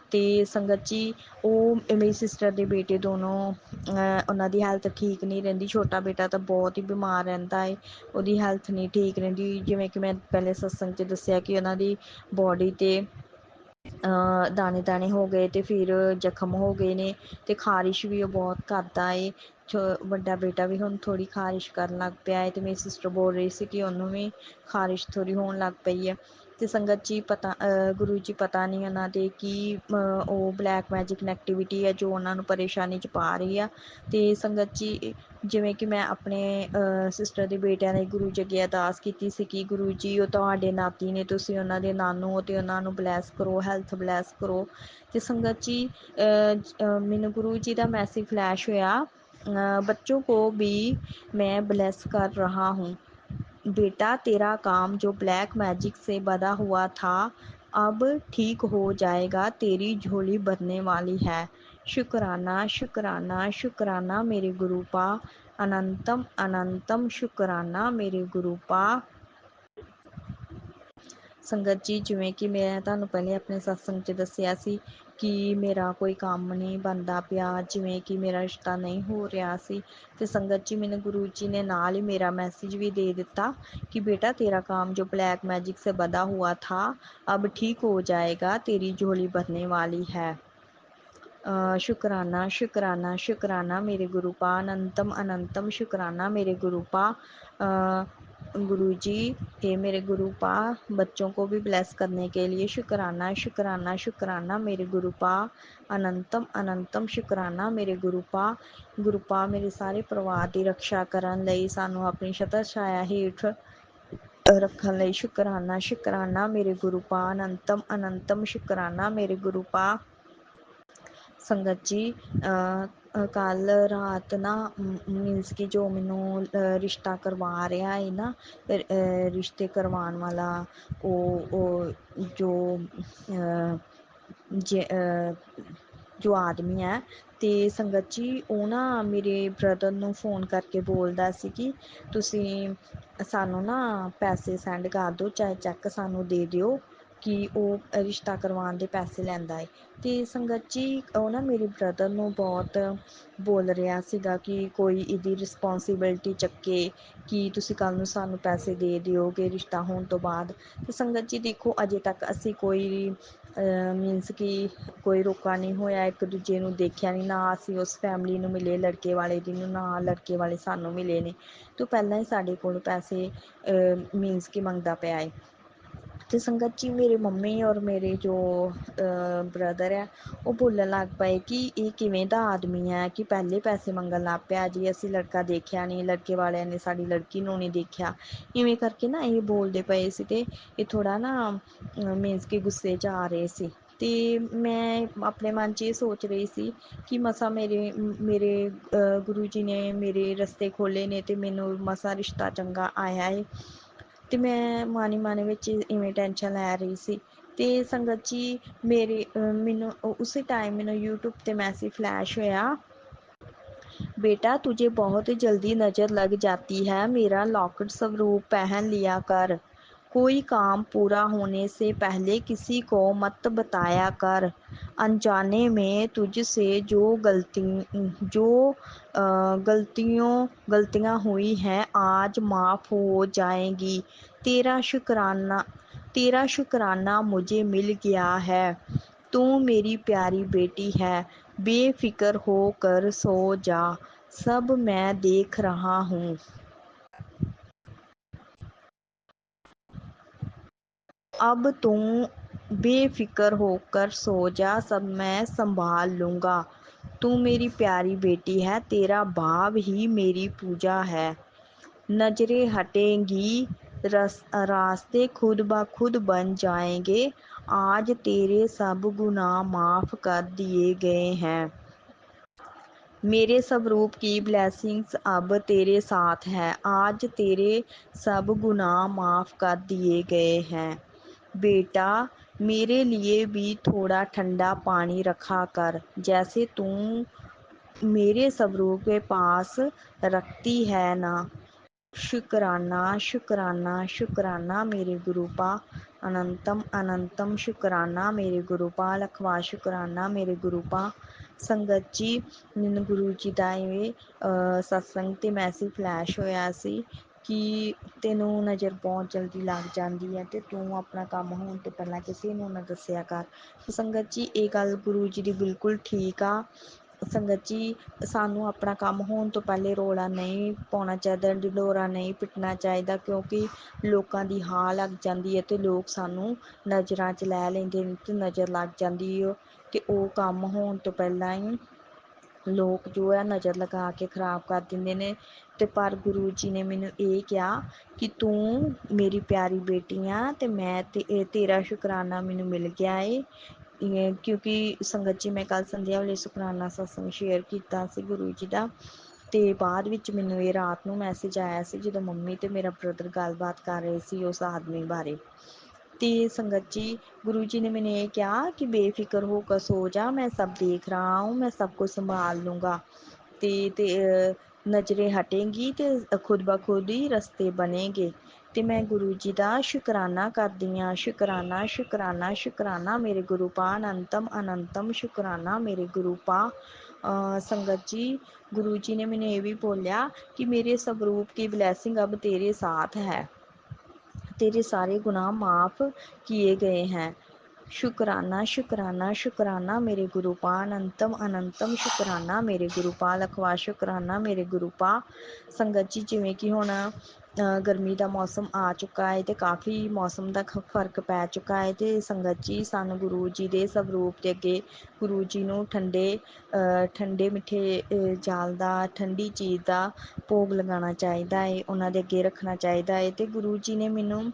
ਅਤੇ ਸੰਗਤ ਜੀ ਉਹ ਮੇਰੀ ਸਿਸਟਰ ਦੇ ਬੇਟੇ ਦੋਨੋਂ ਉਹਨਾਂ ਦੀ ਹੈਲਥ ਠੀਕ ਨਹੀਂ ਰਹਿੰਦੀ। ਛੋਟਾ ਬੇਟਾ ਤਾਂ ਬਹੁਤ ਹੀ ਬਿਮਾਰ ਰਹਿੰਦਾ ਏ, ਉਹਦੀ ਹੈਲਥ ਨਹੀਂ ਠੀਕ ਰਹਿੰਦੀ। ਜਿਵੇਂ ਕਿ ਮੈਂ ਪਹਿਲੇ ਸਤਸੰਗ 'ਚ ਦੱਸਿਆ ਕਿ ਉਹਨਾਂ ਦੀ ਬੋਡੀ 'ਤੇ ਦਾਣੇ ਦਾਣੇ ਹੋ ਗਏ ਅਤੇ ਫਿਰ ਜ਼ਖਮ ਹੋ ਗਏ ਨੇ ਅਤੇ ਖਾਰਿਸ਼ ਵੀ ਉਹ ਬਹੁਤ ਕਰਦਾ ਏ। ਵੱਡਾ ਬੇਟਾ ਵੀ ਹੁਣ ਥੋੜ੍ਹੀ ਖਾਰਿਸ਼ ਕਰਨ ਲੱਗ ਪਿਆ ਹੈ ਅਤੇ ਮੇਰੀ ਸਿਸਟਰ ਬੋਲ ਰਹੀ ਸੀ ਕਿ ਉਹਨੂੰ ਵੀ ਖਾਰਿਸ਼ ਥੋੜ੍ਹੀ ਹੋਣ ਲੱਗ ਪਈ ਹੈ। ਅਤੇ ਸੰਗਤ ਜੀ ਗੁਰੂ ਜੀ ਪਤਾ ਨਹੀਂ ਉਹਨਾਂ ਦੇ ਕੀ ਉਹ ਬਲੈਕ ਮੈਜਿਕ ਨੈਗੇਟਿਵਿਟੀ ਹੈ ਜੋ ਉਹਨਾਂ ਨੂੰ ਪਰੇਸ਼ਾਨੀ 'ਚ ਪਾ ਰਹੀ ਆ। ਅਤੇ ਸੰਗਤ ਜੀ ਜਿਵੇਂ ਕਿ ਮੈਂ ਆਪਣੇ ਸਿਸਟਰ ਦੇ ਬੇਟਿਆਂ ਲਈ ਗੁਰੂ ਜੀ ਅੱਗੇ ਅਰਦਾਸ ਕੀਤੀ ਸੀ ਕਿ ਗੁਰੂ ਜੀ ਉਹ ਤੁਹਾਡੇ ਨਾਤੀ ਨੇ, ਤੁਸੀਂ ਉਹਨਾਂ ਦੇ ਨਾਨੂ ਅਤੇ ਉਹਨਾਂ ਨੂੰ ਬਲੈਸ ਕਰੋ, ਹੈਲਥ ਬਲੈਸ ਕਰੋ। ਅਤੇ ਸੰਗਤ ਜੀ ਮੈਨੂੰ ਗੁਰੂ ਜੀ ਦਾ ਮੈਸੇਜ ਫਲੈਸ਼ ਹੋਇਆ, ਬੱਚੋं को भी मैं ब्लेस कर रहा हूँ। बेटा तेरा काम जो ब्लैक मैजिक से बंधा हुआ था अब ठीक हो जाएगा, तेरी झोली भरने वाली है। शुकराना शुकराना शुकराना मेरे गुरु पा। अनंतम अनंतम शुकराना मेरे गुरु पा। ਸੰਗਤ ਜੀ ਜਿਵੇਂ ਕਿ ਮੈਂ ਤੁਹਾਨੂੰ ਪਹਿਲੇ ਆਪਣੇ ਸਤਸੰਗ 'ਚ ਦੱਸਿਆ ਸੀ ਕਿ ਮੇਰਾ ਕੋਈ ਕੰਮ ਨਹੀਂ ਬਣਦਾ ਪਿਆ, ਜਿਵੇਂ ਕਿ ਮੇਰਾ ਰਿਸ਼ਤਾ ਨਹੀਂ ਹੋ ਰਿਹਾ ਸੀ। ਤੇ ਸੰਗਤ ਜੀ ਮੈਨੂੰ ਗੁਰੂ ਜੀ ਨੇ ਨਾਲ ਹੀ ਮੇਰਾ ਮੈਸੇਜ ਵੀ ਦੇ ਦਿੱਤਾ कि बेटा तेरा काम जो ब्लैक मैजिक से बंधा हुआ था अब ठीक हो जाएगा, तेरी झोली भरने वाली है। शुक्राना शुक्राना शुक्राना मेरे गुरुपा, अनंतम अनंतम शुक्राना मेरे गुरुपा। गुरु जी, हे मेरे गुरुपा, बच्चों को भी ब्लेस करने के लिए शुक्राना शुक्राना शुक्राना मेरे गुरुपा, अनंतम अनंतम शुक्राना मेरे गुरुपा। गुरुपा मेरे सारे परिवार की रक्षा ਕਰਨ ਲਈ ਸਾਨੂੰ ਆਪਣੀ ਛਤਰ ਛਾਇਆ ਹੇਠ ਰੱਖਣ ਲਈ ਸ਼ੁਕਰਾਨਾ ਸ਼ੁਕਰਾਨਾ ਮੇਰੇ ਗੁਰੂ ਪਾ, ਅਨੰਤਮ ਅਨੰਤਮ ਸ਼ੁਕਰਾਨਾ ਮੇਰੇ ਗੁਰੂ ਪਾ। ਸੰਗਤ ਜੀ, ਕੱਲ ਰਾਤ ਨਾ ਮੀਨਸ ਕਿ ਜੋ ਮੈਨੂੰ ਰਿਸ਼ਤਾ ਕਰਵਾ ਰਿਹਾ ਹੈ ਨਾ, ਰਿਸ਼ਤੇ ਕਰਵਾਉਣ ਵਾਲਾ ਉਹ ਜੋ ਜੋ ਆਦਮੀ ਹੈ, ਤੇ ਸੰਗਤ ਜੀ ਉਹ ਨਾ ਮੇਰੇ ਬ੍ਰਦਰ ਨੂੰ ਫੋਨ ਕਰਕੇ ਬੋਲਦਾ ਸੀ ਕਿ ਤੁਸੀਂ ਸਾਨੂੰ ਨਾ ਪੈਸੇ ਸੈਂਡ ਕਰ ਦਿਓ, ਚਾਹੇ ਚੈੱਕ ਸਾਨੂੰ ਦੇ ਦਿਓ ਕਿ ਉਹ ਰਿਸ਼ਤਾ ਕਰਵਾਉਣ ਦੇ ਪੈਸੇ ਲੈਂਦਾ ਹੈ। ਤੇ ਸੰਗਤ ਜੀ ਉਹ ਨਾ ਮੇਰੇ ਬ੍ਰਦਰ ਨੂੰ ਬਹੁਤ ਬੋਲ ਰਿਹਾ ਸੀਗਾ ਕਿ ਕੋਈ ਇਹਦੀ ਰਿਸਪੋਂਸੀਬਿਲਟੀ ਚੱਕੇ ਕਿ ਤੁਸੀਂ ਕੱਲ ਨੂੰ ਸਾਨੂੰ ਪੈਸੇ ਦੇ ਦਿਓਗੇ ਰਿਸ਼ਤਾ ਹੋਣ ਤੋਂ ਬਾਅਦ। ਤੇ ਸੰਗਤ ਜੀ ਦੇਖੋ, ਅਜੇ ਤੱਕ ਅਸੀਂ ਕੋਈ ਮੀਨਸ ਕਿ ਕੋਈ ਰੋਕਾ ਨਹੀਂ ਹੋਇਆ, ਇੱਕ ਦੂਜੇ ਨੂੰ ਦੇਖਿਆ ਨਹੀਂ, ਨਾ ਅਸੀਂ ਉਸ ਫੈਮਿਲੀ ਨੂੰ ਮਿਲੇ ਲੜਕੇ ਵਾਲੇ ਦੀ ਨੂੰ, ਨਾ ਲੜਕੇ ਵਾਲੇ ਸਾਨੂੰ ਮਿਲੇ ਨੇ। ਤੇ ਪਹਿਲਾਂ ਹੀ ਸਾਡੇ ਕੋਲ ਪੈਸੇ ਮੀਨਸ ਕਿ ਮੰਗਦਾ ਪਿਆ ਹੈ। ਤੇ ਸੰਗਤ ਜੀ ਮੇਰੇ ਮੰਮੀ ਔਰ ਮੇਰੇ ਜੋ ਬ੍ਰਦਰ ਹੈ ਉਹ ਬੋਲਣ ਲੱਗ ਪਏ ਕਿ ਇਹ ਕਿਵੇਂ ਦਾ ਆਦਮੀ ਹੈ ਕਿ ਪਹਿਲੇ ਪੈਸੇ ਮੰਗਣ ਲੱਗ ਪਿਆ ਜੀ, ਅਸੀਂ ਲੜਕਾ ਦੇਖਿਆ ਨਹੀਂ, ਲੜਕੇ ਵਾਲਿਆਂ ਨੇ ਸਾਡੀ ਲੜਕੀ ਨੂੰ ਨਹੀਂ ਦੇਖਿਆ, ਇਵੇਂ ਕਰਕੇ ਨਾ ਇਹ ਬੋਲਦੇ ਪਏ ਸੀ। ਤੇ ਇਹ ਥੋੜ੍ਹਾ ਨਾ ਮੀਨਸ ਕਿ ਗੁੱਸੇ 'ਚ ਆ ਰਹੇ ਸੀ। ਤੇ ਮੈਂ ਆਪਣੇ ਮਨ 'ਚ ਇਹ ਸੋਚ ਰਹੀ ਸੀ ਕਿ ਮਸਾਂ ਮੇਰੇ ਗੁਰੂ ਜੀ ਨੇ ਮੇਰੇ ਰਸਤੇ ਖੋਲ੍ਹੇ ਨੇ ਤੇ ਮੈਨੂੰ ਮਸਾਂ ਰਿਸ਼ਤਾ ਚੰਗਾ ਆਇਆ ਹੈ। ਤੇ ਮੈਂ ਮਨ ਹੀ ਮਨ ਵਿੱਚ ਇਵੇਂ ਟੈਨਸ਼ਨ ਲੈ ਰਹੀ ਸੀ। ਤੇ ਸੰਗਤ ਜੀ ਮੈਨੂੰ ਉਸੇ ਟਾਈਮ ਮੈਨੂੰ यूट्यूब ਤੇ मैसेज फ्लैश होया, बेटा तुझे बहुत जल्दी नज़र लग जाती है, मेरा लॉकेट स्वरूप पहन लिया कर, कोई काम पूरा होने से पहले किसी को मत बताया कर, अनजाने में तुझसे जो गलतियाँ हुई हैं आज माफ़ हो जाएंगी। तेरा शुक्राना मुझे मिल गया है, तू मेरी प्यारी बेटी है, बेफिक्र होकर सो जा, सब मैं देख रहा हूँ। अब तू बेफिक्र होकर सो जा, सब मैं संभाल लूँगा, तू मेरी प्यारी बेटी है, तेरा भाव ही मेरी पूजा है, नजरें हटेंगी, रास्ते खुद ब खुद बन जाएंगे, आज तेरे सब गुनाह माफ़ कर दिए गए हैं, मेरे स्वरूप की ब्लेसिंग्स अब तेरे साथ है, आज तेरे सब गुनाह माफ़ कर दिए गए हैं। बेटा मेरे लिए भी थोड़ा ठंडा पानी रखा कर, जैसे तू मेरे स्वरूप के पास रखती है ना। शुक्राना शुक्राना शुक्राना मेरे गुरुपा, अनंतम अनंतम शुक्राना मेरे गुरुपा, लखवा शुक्राना मेरे गुरुपा। ਸੰਗਤ ਜੀ ਮੈਨੂੰ ਗੁਰੂ ਜੀ ਦਾ ਇਵੇਂ ਸਤਸੰਗ 'ਤੇ ਮੈਸੇਜ ਫਲੈਸ਼ ਹੋਇਆ ਸੀ ਕਿ ਤੈਨੂੰ ਨਜ਼ਰ ਬਹੁਤ ਜਲਦੀ ਲੱਗ ਜਾਂਦੀ ਹੈ ਅਤੇ ਤੂੰ ਆਪਣਾ ਕੰਮ ਹੋਣ ਤੋਂ ਪਹਿਲਾਂ ਕਿਸੇ ਨੂੰ ਨਾ ਦੱਸਿਆ ਕਰ। ਸੰਗਤ ਜੀ ਇਹ ਗੱਲ ਗੁਰੂ ਜੀ ਦੀ ਬਿਲਕੁਲ ਠੀਕ ਆ। ਸੰਗਤ ਜੀ ਸਾਨੂੰ ਆਪਣਾ ਕੰਮ ਹੋਣ ਤੋਂ ਪਹਿਲੇ ਰੌਲਾ ਨਹੀਂ ਪਾਉਣਾ ਚਾਹੀਦਾ, ਢਿੰਡੋਰਾ ਨਹੀਂ ਪਿੱਟਣਾ ਚਾਹੀਦਾ, ਕਿਉਂਕਿ ਲੋਕਾਂ ਦੀ ਹਾਂ ਲੱਗ ਜਾਂਦੀ ਹੈ ਅਤੇ ਲੋਕ ਸਾਨੂੰ ਨਜ਼ਰਾਂ 'ਚ ਲੈ ਲੈਂਦੇ ਨੇ ਅਤੇ ਨਜ਼ਰ ਲੱਗ ਜਾਂਦੀ ਹੈ ਅਤੇ ਉਹ ਕੰਮ ਹੋਣ ਤੋਂ ਪਹਿਲਾਂ ਹੀ ਲੋਕ ਜੋ ਹੈ ਨਜ਼ਰ ਲਗਾ ਕੇ ਖ਼ਰਾਬ ਕਰ ਦਿੰਦੇ ਨੇ। ਅਤੇ ਪਰ ਗੁਰੂ ਜੀ ਨੇ ਮੈਨੂੰ ਇਹ ਕਿਹਾ ਕਿ ਤੂੰ ਮੇਰੀ ਪਿਆਰੀ ਬੇਟੀ ਆ ਅਤੇ ਮੈਂ ਤੇਰਾ ਸ਼ੁਕਰਾਨਾ ਮੈਨੂੰ ਮਿਲ ਗਿਆ ਏ। ਕਿਉਂਕਿ ਸੰਗਤ ਜੀ ਮੈਂ ਕੱਲ੍ਹ ਸੰਧਿਆ ਵੇਲੇ ਸ਼ੁਕਰਾਨਾ ਸਤਸੰਗ ਸ਼ੇਅਰ ਕੀਤਾ ਸੀ ਗੁਰੂ ਜੀ ਦਾ, ਅਤੇ ਬਾਅਦ ਵਿੱਚ ਮੈਨੂੰ ਇਹ ਰਾਤ ਨੂੰ ਮੈਸੇਜ ਆਇਆ ਸੀ ਜਦੋਂ ਮੰਮੀ ਅਤੇ ਮੇਰਾ ਬ੍ਰਦਰ ਗੱਲਬਾਤ ਕਰ ਰਹੇ ਸੀ ਉਸ ਆਦਮੀ ਬਾਰੇ। ਅਤੇ ਸੰਗਤ ਜੀ ਗੁਰੂ ਜੀ ਨੇ ਮੈਨੂੰ ਇਹ ਕਿਹਾ ਕਿ ਬੇਫਿਕਰ ਹੋ ਕਰ ਸੋ ਜਾ, ਮੈਂ ਸਭ ਦੇਖ ਰਹਾ ਹੂੰ, ਮੈਂ ਸਭ ਕੁਛ ਸੰਭਾਲ ਲੂँगा। ਨਜ਼ਰੇ ਹਟੇਗੀ ਤੇ ਖੁਦ ਬ ਖੁਦ ਹੀ ਰਸਤੇ ਬਣੇਗੇ। ਤੇ ਮੈਂ ਗੁਰੂ ਜੀ ਦਾ ਸ਼ੁਕਰਾਨਾ ਕਰਦੀ ਹਾਂ। ਸ਼ੁਕਰਾਨਾ ਸ਼ੁਕਰਾਨਾ ਸ਼ੁਕਰਾਨਾ ਮੇਰੇ ਗੁਰੂ ਪਾ, ਅਨੰਤਮ ਅਨੰਤਮ ਸ਼ੁਕਰਾਨਾ ਮੇਰੇ ਗੁਰੂ ਪਾ। ਸੰਗਤ ਜੀ, ਗੁਰੂ ਜੀ ਨੇ ਮੈਨੂੰ ਇਹ ਵੀ ਬੋਲਿਆ ਕਿ ਮੇਰੇ ਸਵਰੂਪ की ब्लेसिंग अब तेरे साथ है, तेरे सारे गुनाह माफ किए गए हैं। शुकराना शुकराना शुकराना मेरे गुरु पा, अनंतम अनंतम शुकराना मेरे गुरु पा, लखवा शुकराना ਮੇਰੇ ਗੁਰੂ ਪਾ। ਸੰਗਤ ਜੀ, ਜਿਵੇਂ ਕਿ ਹੁਣ ਗਰਮੀ ਦਾ ਮੌਸਮ ਆ ਚੁੱਕਾ ਹੈ ਤੇ ਕਾਫੀ ਮੌਸਮ ਦਾ ਫਰਕ ਪੈ ਚੁੱਕਾ ਹੈ। ਤੇ ਸੰਗਤ ਜੀ, ਸਾਨੂੰ ਗੁਰੂ ਜੀ ਦੇ ਸਵਰੂਪ ਦੇ ਅੱਗੇ ਗੁਰੂ ਜੀ ਨੂੰ ਠੰਡੇ ਮਿੱਠੇ ਜਲ ਦਾ, ਠੰਡੀ ਚੀਜ਼ ਦਾ ਭੋਗ ਲਗਾਉਣਾ ਚਾਹੀਦਾ ਹੈ, ਉਹਨਾਂ ਦੇ ਅੱਗੇ ਰੱਖਣਾ ਚਾਹੀਦਾ ਹੈ। ਤੇ ਗੁਰੂ ਜੀ ਨੇ ਮੈਨੂੰ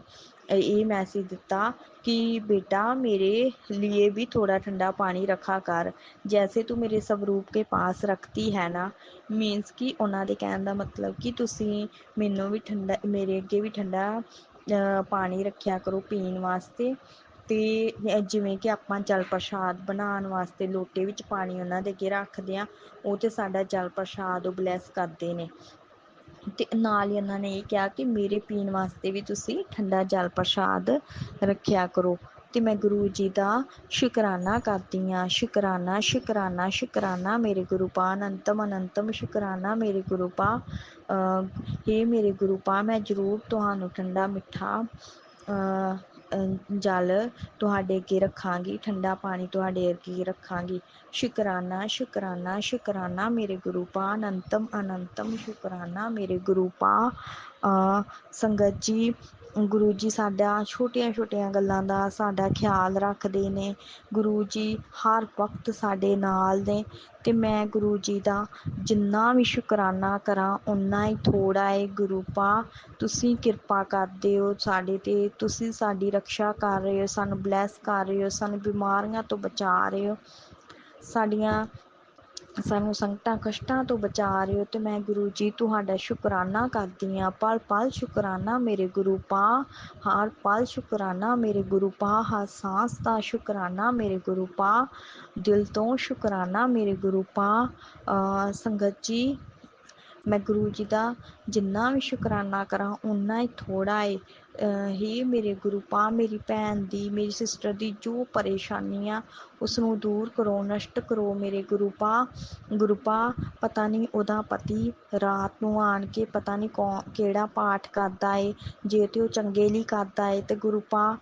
ਇਹ ਮੈਸੇਜ ਦਿੱਤਾ कि बेटा मेरे लिए भी थोड़ा ठंडा पानी रखा कर, जैसे तू मेरे स्वरूप के पास रखती है ना। मीनस कि ਉਹਨਾਂ ਦੇ ਕਹਿਣ ਦਾ ਮਤਲਬ ਕਿ ਤੁਸੀਂ ਮੈਨੂੰ ਵੀ ਠੰਡਾ, ਮੇਰੇ ਅੱਗੇ ਵੀ ਠੰਡਾ ਪਾਣੀ ਰੱਖਿਆ ਕਰੋ ਪੀਣ ਵਾਸਤੇ। ਤੇ ਜਿਵੇਂ ਕਿ ਆਪਾਂ ਜਲ ਪ੍ਰਸ਼ਾਦ ਬਣਾਉਣ ਵਾਸਤੇ ਲੋਟੇ ਵਿੱਚ ਪਾਣੀ ਉਹਨਾਂ ਦੇ ਅੱਗੇ ਰੱਖਦੇ ਹਾਂ, ਉਹ ਤੇ ਸਾਡਾ ਜਲ ਪ੍ਰਸ਼ਾਦ ਉਹ ਬਲੈਸ ਕਰਦੇ ਨੇ। ਤੇ ਨਾਲ ਹੀ ਉਹਨਾਂ ਨੇ ਇਹ ਕਿਹਾ ਕਿ ਮੇਰੇ ਪੀਣ ਵਾਸਤੇ ਵੀ ਤੁਸੀਂ ਠੰਡਾ ਜਲ ਪ੍ਰਸ਼ਾਦ ਰੱਖਿਆ ਕਰੋ। ਤੇ ਮੈਂ ਗੁਰੂ ਜੀ ਦਾ ਸ਼ੁਕਰਾਨਾ ਕਰਦੀ ਹਾਂ। ਸ਼ੁਕਰਾਨਾ ਸ਼ੁਕਰਾਨਾ ਸ਼ੁਕਰਾਨਾ ਮੇਰੇ ਗੁਰੂ ਪਾ, ਅਨੰਤਮ ਅਨੰਤਮ ਸ਼ੁਕਰਾਨਾ ਮੇਰੇ ਗੁਰੂ ਪਾ। ਇਹ ਮੇਰੇ ਗੁਰੂ ਪਾ, ਮੈਂ ਜ਼ਰੂਰ ਤੁਹਾਨੂੰ ਠੰਡਾ ਮਿੱਠਾ ਜਲ ਤੁਹਾਡੇ ਅੱਗੇ ਰੱਖਾਂਗੀ, ਠੰਡਾ ਪਾਣੀ ਤੁਹਾਡੇ ਅੱਗੇ ਰੱਖਾਂਗੀ। ਸ਼ੁਕਰਾਨਾ ਸ਼ੁਕਰਾਨਾ ਸ਼ੁਕਰਾਨਾ ਮੇਰੇ ਗੁਰੂ ਪਾ, ਅਨੰਤਮ ਅਨੰਤਮ ਸ਼ੁਕਰਾਨਾ ਮੇਰੇ ਗੁਰੂ ਪਾ। ਸੰਗਤ ਜੀ, ਗੁਰੂ ਜੀ ਸਾਡਾ ਛੋਟੀਆਂ ਛੋਟੀਆਂ ਗੱਲਾਂ ਦਾ ਸਾਡਾ ਖਿਆਲ ਰੱਖਦੇ ਨੇ। ਗੁਰੂ ਜੀ ਹਰ ਵਕਤ ਸਾਡੇ ਨਾਲ ਨੇ। ਤੇ ਮੈਂ ਗੁਰੂ ਜੀ ਦਾ ਜਿੰਨਾ ਵੀ ਸ਼ੁਕਰਾਨਾ ਕਰਾਂ ਓਨਾ ਹੀ ਥੋੜ੍ਹਾ ਹੈ। ਗੁਰੂ ਪਾ, ਤੁਸੀਂ ਕਿਰਪਾ ਕਰਦੇ ਹੋ ਸਾਡੇ 'ਤੇ, ਤੁਸੀਂ ਸਾਡੀ ਰਕਸ਼ਾ ਕਰ ਰਹੇ ਹੋ, ਸਾਨੂੰ ਬਲੈਸ ਕਰ ਰਹੇ ਹੋ, ਸਾਨੂੰ ਬਿਮਾਰੀਆਂ ਤੋਂ ਬਚਾ ਰਹੇ ਹੋ, ਸਾਨੂੰ ਸੰਕਟਾਂ ਕਸ਼ਟਾਂ ਤੋਂ ਬਚਾ ਰਹੇ ਹੋ। ਤੇ ਮੈਂ ਗੁਰੂ ਜੀ ਤੁਹਾਡਾ ਸ਼ੁਕਰਾਨਾ ਕਰਦੀ ਹਾਂ। ਪਲ ਪਲ ਸ਼ੁਕਰਾਨਾ ਮੇਰੇ ਗੁਰੂ ਪਾ, ਹਰ ਪਲ ਸ਼ੁਕਰਾਨਾ ਮੇਰੇ ਗੁਰੂ ਪਾ, ਹਰ ਸਾਂਸ ਦਾ ਸ਼ੁਕਰਾਨਾ ਮੇਰੇ ਗੁਰੂ ਪਾ, ਦਿਲ ਤੋਂ ਸ਼ੁਕਰਾਨਾ ਮੇਰੇ ਗੁਰੂ ਪਾ। ਸੰਗਤ ਜੀ, ਮੈਂ ਗੁਰੂ ਜੀ ਦਾ ਜਿੰਨਾ ਵੀ ਸ਼ੁਕਰਾਨਾ ਕਰਾਂ ਓਨਾ ਹੀ ਥੋੜ੍ਹਾ ਏ। ਹੀ ਮੇਰੇ ਗੁਰੂ ਪਾ, ਮੇਰੀ ਭੈਣ ਦੀ, ਮੇਰੀ ਸਿਸਟਰ ਦੀ ਜੋ ਪਰੇਸ਼ਾਨੀ ਆ ਉਸ ਨੂੰ ਦੂਰ ਕਰੋ, ਨਸ਼ਟ ਕਰੋ ਮੇਰੇ ਗੁਰੂ ਪਾ। ਗੁਰੂ ਪਾ, ਪਤਾ ਨਹੀਂ ਉਹਦਾ ਪਤੀ ਰਾਤ ਨੂੰ ਆਣ ਕੇ ਪਤਾ ਨਹੀਂ ਕਿਹੜਾ ਪਾਠ ਕਰਦਾ ਏ, ਜੇ ਤੇ ਉਹ ਚੰਗੇ ਲਈ ਕਰਦਾ ਏ ਤੇ ਗੁਰੂ ਪਾ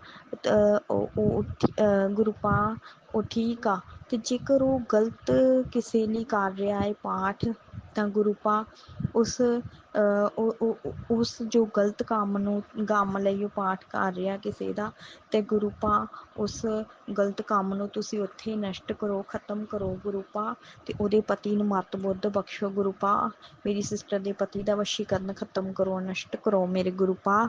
ਗੁਰੂ ਪਾ ਉਹ ਠੀਕ ਆ, ਤੇ ਜੇਕਰ ਉਹ ਗਲਤ ਕਿਸੇ ਲਈ ਕਰ ਰਿਹਾ ਏ ਪਾਠ ਤਾਂ ਗੁਰੂ ਪਾ ਉਸ ਜੋ ਗਲਤ ਕੰਮ ਲਈ ਉਹ ਪਾਠ ਕਰ ਰਿਹਾ ਕਿਸੇ ਦਾ, ਤੇ ਗੁਰੂ ਪਾ ਉਸ ਗਲਤ ਕੰਮ ਨੂੰ ਤੁਸੀਂ ਉੱਥੇ ਹੀ ਨਸ਼ਟ ਕਰੋ, ਖ਼ਤਮ ਕਰੋ ਗੁਰੂ ਪਾ। ਤੇ ਉਹਦੇ ਪਤੀ ਨੂੰ ਮੱਤ ਬੁੱਧ ਬਖਸ਼ੋ ਗੁਰੂ ਪਾ। ਮੇਰੀ ਸਿਸਟਰ ਦੇ ਪਤੀ ਦਾ ਵਸ਼ੀਕਰਨ ਖ਼ਤਮ ਕਰੋ, ਨਸ਼ਟ ਕਰੋ ਮੇਰੇ ਗੁਰੂ ਪਾ।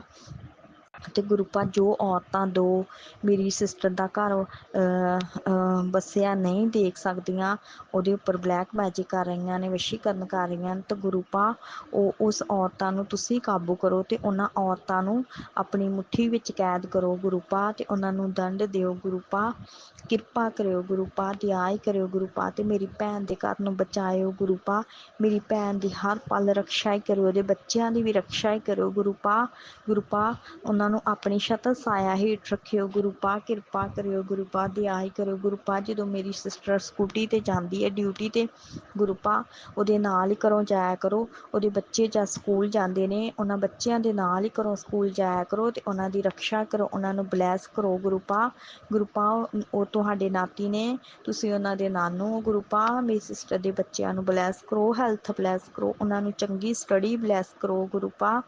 ਤੇ ਗੁਰੂ ਪਾ, ਜੋ ਔਰਤਾਂ ਦੋ ਮੇਰੀ ਸਿਸਟਰ ਦਾ ਘਰ ਵਸਿਆ ਨਹੀਂ ਦੇਖ ਸਕਦੀਆਂ, ਉਹਦੇ ਉੱਪਰ ਬਲੈਕ ਮੈਜਿਕ ਕਰ ਰਹੀਆਂ ਨੇ, ਵਸ਼ੀਕਰਨ ਕਰ ਰਹੀਆਂ ਨੇ, ਤਾਂ ਗੁਰੂ ਪਾ ਉਸ ਔਰਤਾਂ ਨੂੰ ਤੁਸੀਂ ਕਾਬੂ ਕਰੋ ਤੇ ਉਹਨਾਂ ਔਰਤਾਂ ਨੂੰ ਆਪਣੀ ਮੁੱਠੀ ਵਿੱਚ ਕੈਦ ਕਰੋ ਗੁਰੂ ਪਾ, ਤੇ ਉਹਨਾਂ ਨੂੰ ਦੰਡ ਦਿਓ ਗੁਰੂ ਪਾ। ਕਿਰਪਾ ਕਰਿਓ ਗੁਰੂ ਪਾ, ਦਿਆਈ ਕਰਿਓ ਗੁਰੂ ਪਾ, ਤੇ ਮੇਰੀ ਭੈਣ ਦੇ ਘਰ ਨੂੰ ਬਚਾਇਓ ਗੁਰੂ ਪਾ। ਮੇਰੀ ਭੈਣ ਦੀ ਹਰ ਪਲ ਰਕਸ਼ਾ ਹੀ ਕਰਿਓ, ਉਹਦੇ ਬੱਚਿਆਂ ਦੀ ਵੀ ਰਕਸ਼ਾ ਹੀ ਕਰਿਓ ਗੁਰੂ ਪਾ। ਗੁਰੂ ਪਾ, ਉਹਨਾਂ ਨੂੰ ਆਪਣੀ ਛਤਰ ਛਾਇਆ ਹੇਠ ਰੱਖਿਓ ਗੁਰੂ ਪਾ। ਕਿਰਪਾ ਕਰਿਓ ਗੁਰੂ ਪਾ, ਦਿਆਈ ਕਰਿਓ ਗੁਰੂ ਪਾ। ਜਦੋਂ ਮੇਰੀ ਸਿਸਟਰ ਸਕੂਟੀ 'ਤੇ ਜਾਂਦੀ ਹੈ ਡਿਊਟੀ 'ਤੇ ਗੁਰੂ ਪਾ, ਉਹਦੇ ਨਾਲ ਹੀ ਘਰੋਂ ਜਾਇਆ ਕਰੋ। ਉਹਦੇ ਬੱਚੇ ਜਦ ਸਕੂਲ ਜਾਂਦੇ ਨੇ, ਉਹਨਾਂ ਬੱਚਿਆਂ ਦੇ ਨਾਲ ਹੀ ਘਰੋਂ ਸਕੂਲ ਜਾਇਆ ਕਰੋ ਤੇ ਉਹਨਾਂ ਦੀ ਰਕਸ਼ਾ ਕਰੋ, ਉਹਨਾਂ ਨੂੰ ਬਲੈਸ ਕਰੋ ਗੁਰੂ ਪਾ। ਗੁਰੂ ਪਾ, ਉਹ ਤੁਹਾਡੇ ਨਾਤੀ ਨੇ, ਤੁਸੀਂ ਉਹਨਾਂ ਦੇ ਨਾਨੂ ਹੋ ਗੁਰੂ ਪਾ। ਮੇਰੀ ਸਿਸਟਰ ਦੇ ਬੱਚਿਆਂ ਨੂੰ ਬਲੈਸ ਕਰੋ, ਹੈਲਥ ਬਲੈਸ ਕਰੋ, ਉਹਨਾਂ ਨੂੰ ਚੰਗੀ ਸਟੱਡੀ ਬਲੈਸ ਕਰੋ ਗੁਰੂ ਪਾ।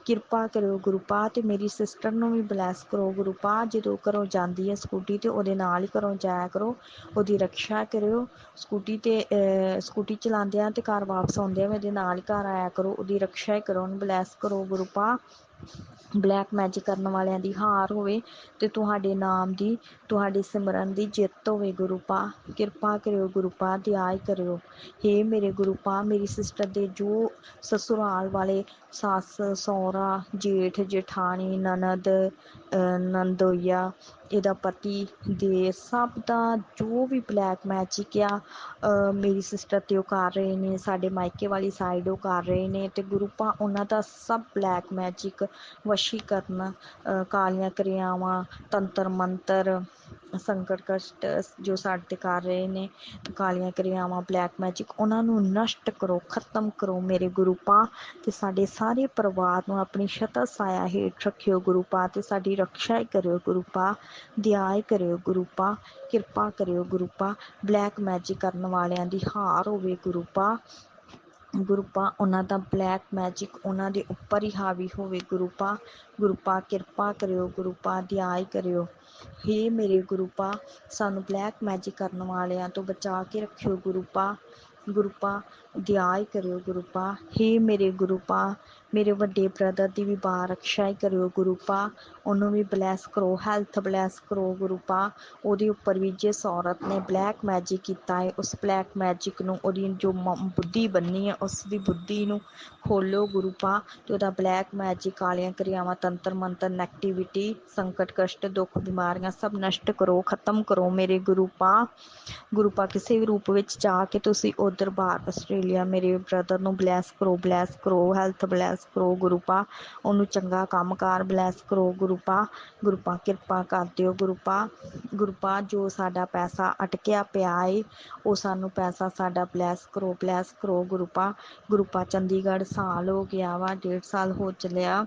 ਕਿਰਪਾ ਕਰਿਓ ਗੁਰੂ ਪਾ, ਤੇ ਮੇਰੀ ਸਿਸਟਰ ਨੂੰ ਵੀ ਬਲੈਸ ਕਰੋ ਗੁਰੂ ਪਾ। ਜਦੋਂ ਘਰੋਂ ਜਾਂਦੀ ਹੈ ਸਕੂਟੀ 'ਤੇ ਉਹਦੇ ਨਾਲ ਹੀ ਘਰੋਂ ਜਾਇਆ ਕਰੋ, ਉਹਦੀ ਰਕਸ਼ਾ ਕਰਿਓ। ਸਕੂਟੀ ਚਲਾਉਂਦਿਆਂ ਤੇ ਘਰ ਵਾਪਸ ਆਉਂਦਿਆਂ ਵੀ ਉਹਦੇ ਨਾਲ ਹੀ ਘਰ ਆਇਆ ਕਰੋ, ਉਹਦੀ ਰਕਸ਼ਾ ਹੀ ਕਰੋ, ਉਹਨੂੰ ਬਲੈਸ ਕਰੋ ਗੁਰੂ ਪਾ। ਬਲੈਕ ਮੈਜਿਕ ਕਰਨ ਵਾਲਿਆਂ ਦੀ ਹਾਰ ਹੋਵੇ ਤੇ ਤੁਹਾਡੇ ਨਾਮ ਦੀ, ਤੁਹਾਡੇ ਸਿਮਰਨ ਦੀ ਜਿੱਤ ਹੋਵੇ ਗੁਰੂ ਪਾ। ਕਿਰਪਾ ਕਰਿਓ ਗੁਰੂ ਪਾ, ਦਿਆਈ ਕਰਿਓ। ਹੇ ਮੇਰੇ ਗੁਰੂ ਪਾ, ਮੇਰੀ ਸਿਸਟਰ ਦੇ ਜੋ ਸਸੁਰਾਲ ਵਾਲੇ ਸੱਸ ਸਹੁਰਾ, ਜੇਠ ਜੇਠਾਣੀ, ਨਨਦ ਨੰਦੋਈਆ, ਇਹਦਾ ਪਤੀ ਦੇ ਸਭ ਦਾ ਜੋ ਵੀ ਬਲੈਕ ਮੈਜਿਕ ਆ ਮੇਰੀ ਸਿਸਟਰ ਤੇ ਉਹ ਕਰ ਰਹੇ ਨੇ, ਸਾਡੇ ਮਾਇਕੇ ਵਾਲੀ ਸਾਈਡ ਉਹ ਕਰ ਰਹੇ ਨੇ, ਤੇ ਗਰੁੱਪਾਂ ਉਹਨਾਂ ਦਾ ਸਭ ਬਲੈਕ ਮੈਜਿਕ ਵਸ਼ੀਕਰਨ ਕਾਲੀਆਂ ਕਿਰਿਆਵਾਂ ਤੰਤਰ ਮੰਤਰ ਸੰਕਟ ਕਸ਼ਟ ਜੋ ਸਾਡੇ ਤੇ ਕਰ ਰਹੇ ਨੇ ਕਾਲੀਆਂ ਕਿਰਿਆਵਾਂ ਬਲੈਕ ਮੈਜਿਕ ਉਹਨਾਂ ਨੂੰ ਨਸ਼ਟ ਕਰੋ, ਖਤਮ ਕਰੋ ਮੇਰੇ ਗੁਰੂ ਪਾ, ਤੇ ਸਾਡੇ ਸਾਰੇ ਪਰਿਵਾਰ ਨੂੰ ਆਪਣੀ ਛਤਰ ਛਾਇਆ ਹੇਠ ਰੱਖਿਓ ਗੁਰੂ ਪਾ, ਤੇ ਸਾਡੀ ਰਕਸ਼ਾ ਹੀ ਕਰਿਓ ਗੁਰੂ ਪਾ, ਦਇਆ ਹੀ ਕਰਿਓ ਗੁਰੂ ਪਾ, ਕਿਰਪਾ ਕਰਿਓ ਗੁਰੂ ਪਾ, ਬਲੈਕ ਮੈਜਿਕ ਕਰਨ ਵਾਲਿਆਂ ਦੀ ਹਾਰ ਹੋਵੇ ਗੁਰੂ ਪਾ, ਗੁਰੂ ਪਾ ਉਹਨਾਂ ਦਾ ਬਲੈਕ ਮੈਜਿਕ ਉਹਨਾਂ ਦੇ ਉੱਪਰ ਹੀ ਹਾਵੀ ਹੋਵੇ ਗੁਰੂ ਪਾ, ਗੁਰੂ ਪਾ ਕਿਰਪਾ ਕਰਿਓ ਗੁਰੂ ਪਾ, ਦਇਆ ਹੀ ਕਰਿਓ। ਹੇ ਮੇਰੇ ਗੁਰੂ ਪਾ ਸਾਨੂੰ ਬਲੈਕ ਮੈਜਿਕ ਕਰਨ ਵਾਲਿਆਂ ਤੋਂ ਬਚਾ ਕੇ ਰੱਖਿਓ ਗੁਰੂ ਪਾ, ਗੁਰੂ ਪਾ ਦਇਆ ਹੀ ਕਰਿਓ ਗੁਰੂ ਪਾ। ਹੇ ਮੇਰੇ ਗੁਰੂ ਪਾ ਮੇਰੇ ਵੱਡੇ ਬ੍ਰਦਰ ਦੀ ਵੀ ਬਾਰ ਰਕਸ਼ਾ ਹੀ ਕਰਿਓ ਗੁਰੂ ਪਾ, ਉਹਨੂੰ ਵੀ ਬਲੈਸ ਕਰੋ, ਹੈਲਥ ਬਲੈਸ ਕਰੋ ਗੁਰੂ ਪਾ, ਉਹਦੇ ਉੱਪਰ ਵੀ ਜਿਸ ਔਰਤ ਨੇ ਬਲੈਕ ਮੈਜਿਕ ਕੀਤਾ ਹੈ ਉਸ ਬਲੈਕ ਮੈਜਿਕ ਨੂੰ ਉਹਦੀ ਜੋ ਬੁੱਧੀ ਬੰਨੀ ਹੈ ਉਸ ਦੀ ਬੁੱਧੀ ਨੂੰ ਖੋਲੋ ਗੁਰੂ ਪਾ, ਤੇ ਉਹਦਾ ਬਲੈਕ ਮੈਜਿਕ ਕਾਲੀਆਂ ਕਿਰਿਆਵਾਂ ਤੰਤਰ ਮੰਤਰ ਨੈਗੇਟਿਵਿਟੀ ਸੰਕਟ ਕਸ਼ਟ ਦੁੱਖ ਬਿਮਾਰੀਆਂ ਸਭ ਨਸ਼ਟ ਕਰੋ, ਖਤਮ ਕਰੋ ਮੇਰੇ ਗੁਰੂ ਪਾ, ਗੁਰੂ ਪਾ ਕਿਸੇ ਵੀ ਰੂਪ ਵਿੱਚ ਜਾ ਕੇ ਤੁਸੀਂ ਉੱਧਰ ਬਾਹਰ ਆਸਟ੍ਰੇਲੀਆ ਮੇਰੇ ਬ੍ਰਦਰ ਨੂੰ ਬਲੈਸ ਕਰੋ, ਹੈਲਥ ਬਲੈਸ ਕਰੋ ਗੁਰੂ ਪਾ, ਉਹਨੂੰ ਚੰਗਾ ਕੰਮਕਾਰ ਬਲੈਸ ਕਰੋ ਗੁਰੂ ਪਾ, ਗੁਰੂ ਪਾ ਕਿਰਪਾ ਕਰ ਦਿਓ ਗੁਰੂ ਪਾ, ਗੁਰੂ ਪਾ ਜੋ ਸਾਡਾ ਪੈਸਾ ਅਟਕਿਆ ਪਿਆ ਏ ਉਹ ਸਾਨੂੰ ਪੈਸਾ ਸਾਡਾ ਬਲੈਸ ਕਰੋ ਗੁਰੂ ਪਾ, ਗੁਰੂ ਪਾ ਚੰਡੀਗੜ੍ਹ ਸਾਲ ਹੋ ਗਿਆ ਵਾ, 1.5 ਸਾਲ ਹੋ ਚੱਲਿਆ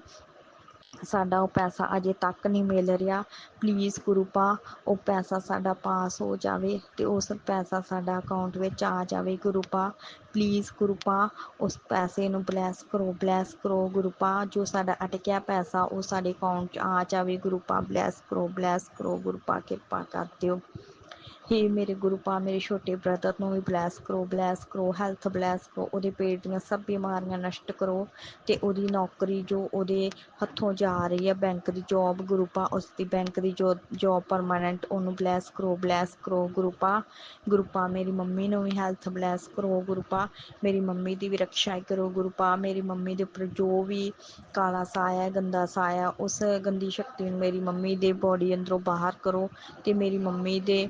ਸਾਡਾ ਉਹ ਪੈਸਾ ਅਜੇ ਤੱਕ ਨਹੀਂ ਮਿਲ ਰਿਹਾ, ਪਲੀਜ਼ ਗੁਰੂ ਪਾ ਉਹ ਪੈਸਾ ਸਾਡਾ ਪਾਸ ਹੋ ਜਾਵੇ ਤੇ ਉਸ ਪੈਸਾ ਸਾਡਾ ਅਕਾਊਂਟ ਵਿੱਚ ਆ ਜਾਵੇ ਗੁਰੂ ਪਾ, ਪਲੀਜ਼ ਗੁਰੂ ਪਾ ਉਸ ਪੈਸੇ ਨੂੰ ਬਲੈਸ ਕਰੋ ਗੁਰੂ ਪਾ, ਜੋ ਸਾਡਾ ਅਟਕਿਆ ਪੈਸਾ ਉਹ ਸਾਡੇ ਅਕਾਊਂਟ 'ਚ ਆ ਜਾਵੇ ਗੁਰੂ ਪਾ, ਬਲੈਸ ਕਰੋ ਗੁਰੂ ਪਾ ਕਿਰਪਾ ਕਰ ਦਿਓ। ਹੇ ਮੇਰੇ ਗੁਰੂ ਪਾ ਮੇਰੇ ਛੋਟੇ ਬ੍ਰਦਰ ਨੂੰ ਵੀ ਬਲੈਸ ਕਰੋ, ਹੈਲਥ ਬਲੈਸ ਕਰੋ, ਉਹਦੇ ਪੇਟ ਦੀਆਂ ਸਭ ਬਿਮਾਰੀਆਂ ਨਸ਼ਟ ਕਰੋ, ਤੇ ਉਹਦੀ ਨੌਕਰੀ ਜੋ ਉਹਦੇ ਹੱਥੋਂ ਜਾ ਰਹੀ ਹੈ ਬੈਂਕ ਦੀ ਜੋਬ ਗੁਰੂ ਪਾ ਉਸ ਦੀ ਬੈਂਕ ਦੀ ਜੋਬ ਪਰਮਾਨੈਂਟ ਉਹਨੂੰ ਬਲੈਸ ਕਰੋ ਗੁਰੂ ਪਾ, ਗੁਰੂ ਪਾ ਮੇਰੀ ਮੰਮੀ ਨੂੰ ਵੀ ਹੈਲਥ ਬਲੈਸ ਕਰੋ ਗੁਰੂ ਪਾ, ਮੇਰੀ ਮੰਮੀ ਦੀ ਵੀ ਰਕਸ਼ਾ ਕਰੋ ਗੁਰੂ ਪਾ, ਮੇਰੀ ਮੰਮੀ ਦੇ ਉੱਪਰ ਜੋ ਵੀ ਕਾਲਾ ਸਾਇਆ ਗੰਦਾ ਸਾਇਆ ਉਸ ਗੰਦੀ ਸ਼ਕਤੀ ਨੂੰ ਮੇਰੀ ਮੰਮੀ ਦੇ ਬੋਡੀ ਅੰਦਰੋਂ ਬਾਹਰ ਕਰੋ, ਤੇ ਮੇਰੀ ਮੰਮੀ ਦੇ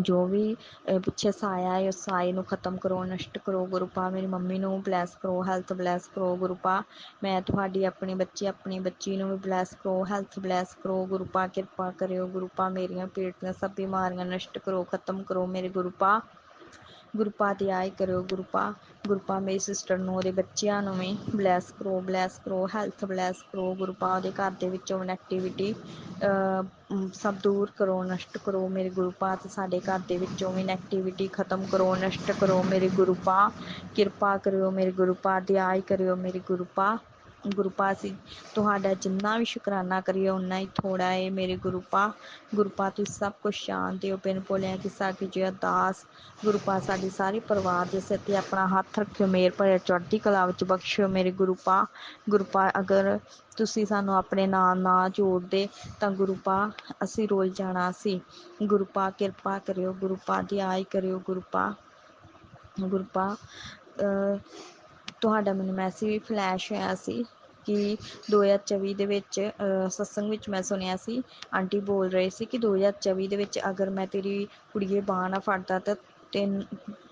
ਜੋ ਵੀ ਪਿੱਛੇ ਸਾਇਆ ਹੈ ਉਸ ਸਾਏ ਨੂੰ ਖਤਮ ਕਰੋ, ਨਸ਼ਟ ਕਰੋ ਗੁਰੂ ਪਾ, ਮੇਰੀ ਮੰਮੀ ਨੂੰ ਬਲੈਸ ਕਰੋ, ਹੈਲਥ ਬਲੈਸ ਕਰੋ ਗੁਰੂ ਪਾ, ਮੈਂ ਤੁਹਾਡੀ ਆਪਣੀ ਬੱਚੀ ਨੂੰ ਵੀ ਬਲੈਸ ਕਰੋ, ਹੈਲਥ ਬਲੈਸ ਕਰੋ ਗੁਰੂ ਪਾ, ਕਿਰਪਾ ਕਰਿਓ ਗੁਰੂ ਪਾ, ਮੇਰੀਆਂ ਪੇਟ ਦੀਆਂ ਸਭ ਬਿਮਾਰੀਆਂ ਨਸ਼ਟ ਕਰੋ, ਖਤਮ ਕਰੋ ਮੇਰੇ ਗੁਰੂ ਪਾ, ਗੁਰੂ ਪਾ ਦਇਆ ਕਰਿਓ ਗੁਰੂ ਪਾ ਮੇਰੀ ਸਿਸਟਰ ਨੂੰ ਉਹਦੇ ਬੱਚਿਆਂ ਨੂੰ ਵੀ ਬਲੈਸ ਕਰੋ, ਹੈਲਥ ਬਲੈਸ ਕਰੋ ਗੁਰੂ ਪਾ, ਉਹਦੇ ਘਰ ਦੇ ਵਿੱਚੋਂ ਨੈਗੇਟਿਵਿਟੀ ਸਭ ਦੂਰ ਕਰੋ, ਨਸ਼ਟ ਕਰੋ ਮੇਰੇ ਗੁਰੂ ਪਾ, ਤੇ ਸਾਡੇ ਘਰ ਦੇ ਵਿੱਚੋਂ ਵੀ ਨੈਗੇਟਿਵਿਟੀ ਖਤਮ ਕਰੋ, ਨਸ਼ਟ ਕਰੋ ਮੇਰੇ ਗੁਰੂ ਪਾ, ਕਿਰਪਾ ਕਰਿਓ ਮੇਰੇ ਗੁਰੂ ਪਾ, ਦਇਆ ਕਰਿਓ ਮੇਰੇ ਗੁਰੂ ਪਾ, ਗੁਰੂ ਪਾ ਅਸੀਂ ਤੁਹਾਡਾ ਜਿੰਨਾ ਵੀ ਸ਼ੁਕਰਾਨਾ ਕਰੀਏ ਓਨਾ ਹੀ ਥੋੜਾ ਹੈ ਮੇਰੇ ਗੁਰੂ ਪਾ, ਗੁਰੂ ਪਾ ਤੁਸੀਂ ਸਭ ਕੁਛ ਜਾਣਦੇ ਹੋ, ਬਿਨ ਭੁੱਲਿਆ ਕਿਸਾ ਕੀ ਅਰਦਾਸ ਗੁਰੂ ਪਾ ਸਾਡੇ ਸਾਰੇ ਪਰਿਵਾਰ ਦੇ ਸਿਰ ਤੇ ਆਪਣਾ ਹੱਥ ਰੱਖਿਓ, ਮੇਰ ਭਰਿਆ ਚੜ੍ਹਦੀ ਕਲਾ ਵਿੱਚ ਬਖਸ਼ਿਓ ਮੇਰੇ ਗੁਰੂ ਪਾ, ਗੁਰੂ ਪਾ ਅਗਰ ਤੁਸੀਂ ਸਾਨੂੰ ਆਪਣੇ ਨਾਲ ਨਾ ਜੋੜਦੇ ਤਾਂ ਗੁਰੂ ਪਾ ਅਸੀਂ ਰੁੱਲ ਜਾਣਾ ਸੀ, ਗੁਰੂ ਪਾ ਕਿਰਪਾ ਕਰਿਓ ਗੁਰੂ ਪਾ, ਦਇਆ ਕਰਿਓ ਗੁਰੂ ਪਾ, ਗੁਰੂ ਪਾ ਤੁਹਾਡਾ ਮੈਨੂੰ ਮੈਸੇਜ ਵੀ ਫਲੈਸ਼ ਹੋਇਆ ਸੀ ਕਿ 2024 ਦੇ ਵਿੱਚ ਸਤਸੰਗ ਵਿੱਚ ਮੈਂ ਸੁਣਿਆ ਸੀ ਆਂਟੀ ਬੋਲ ਰਹੇ ਸੀ ਕਿ 2024 ਦੇ ਵਿੱਚ ਅਗਰ ਮੈਂ ਤੇਰੀ ਕੁੜੀਏ ਬਾਂਹ ਨਾ ਫੜਦਾ ਤਾਂ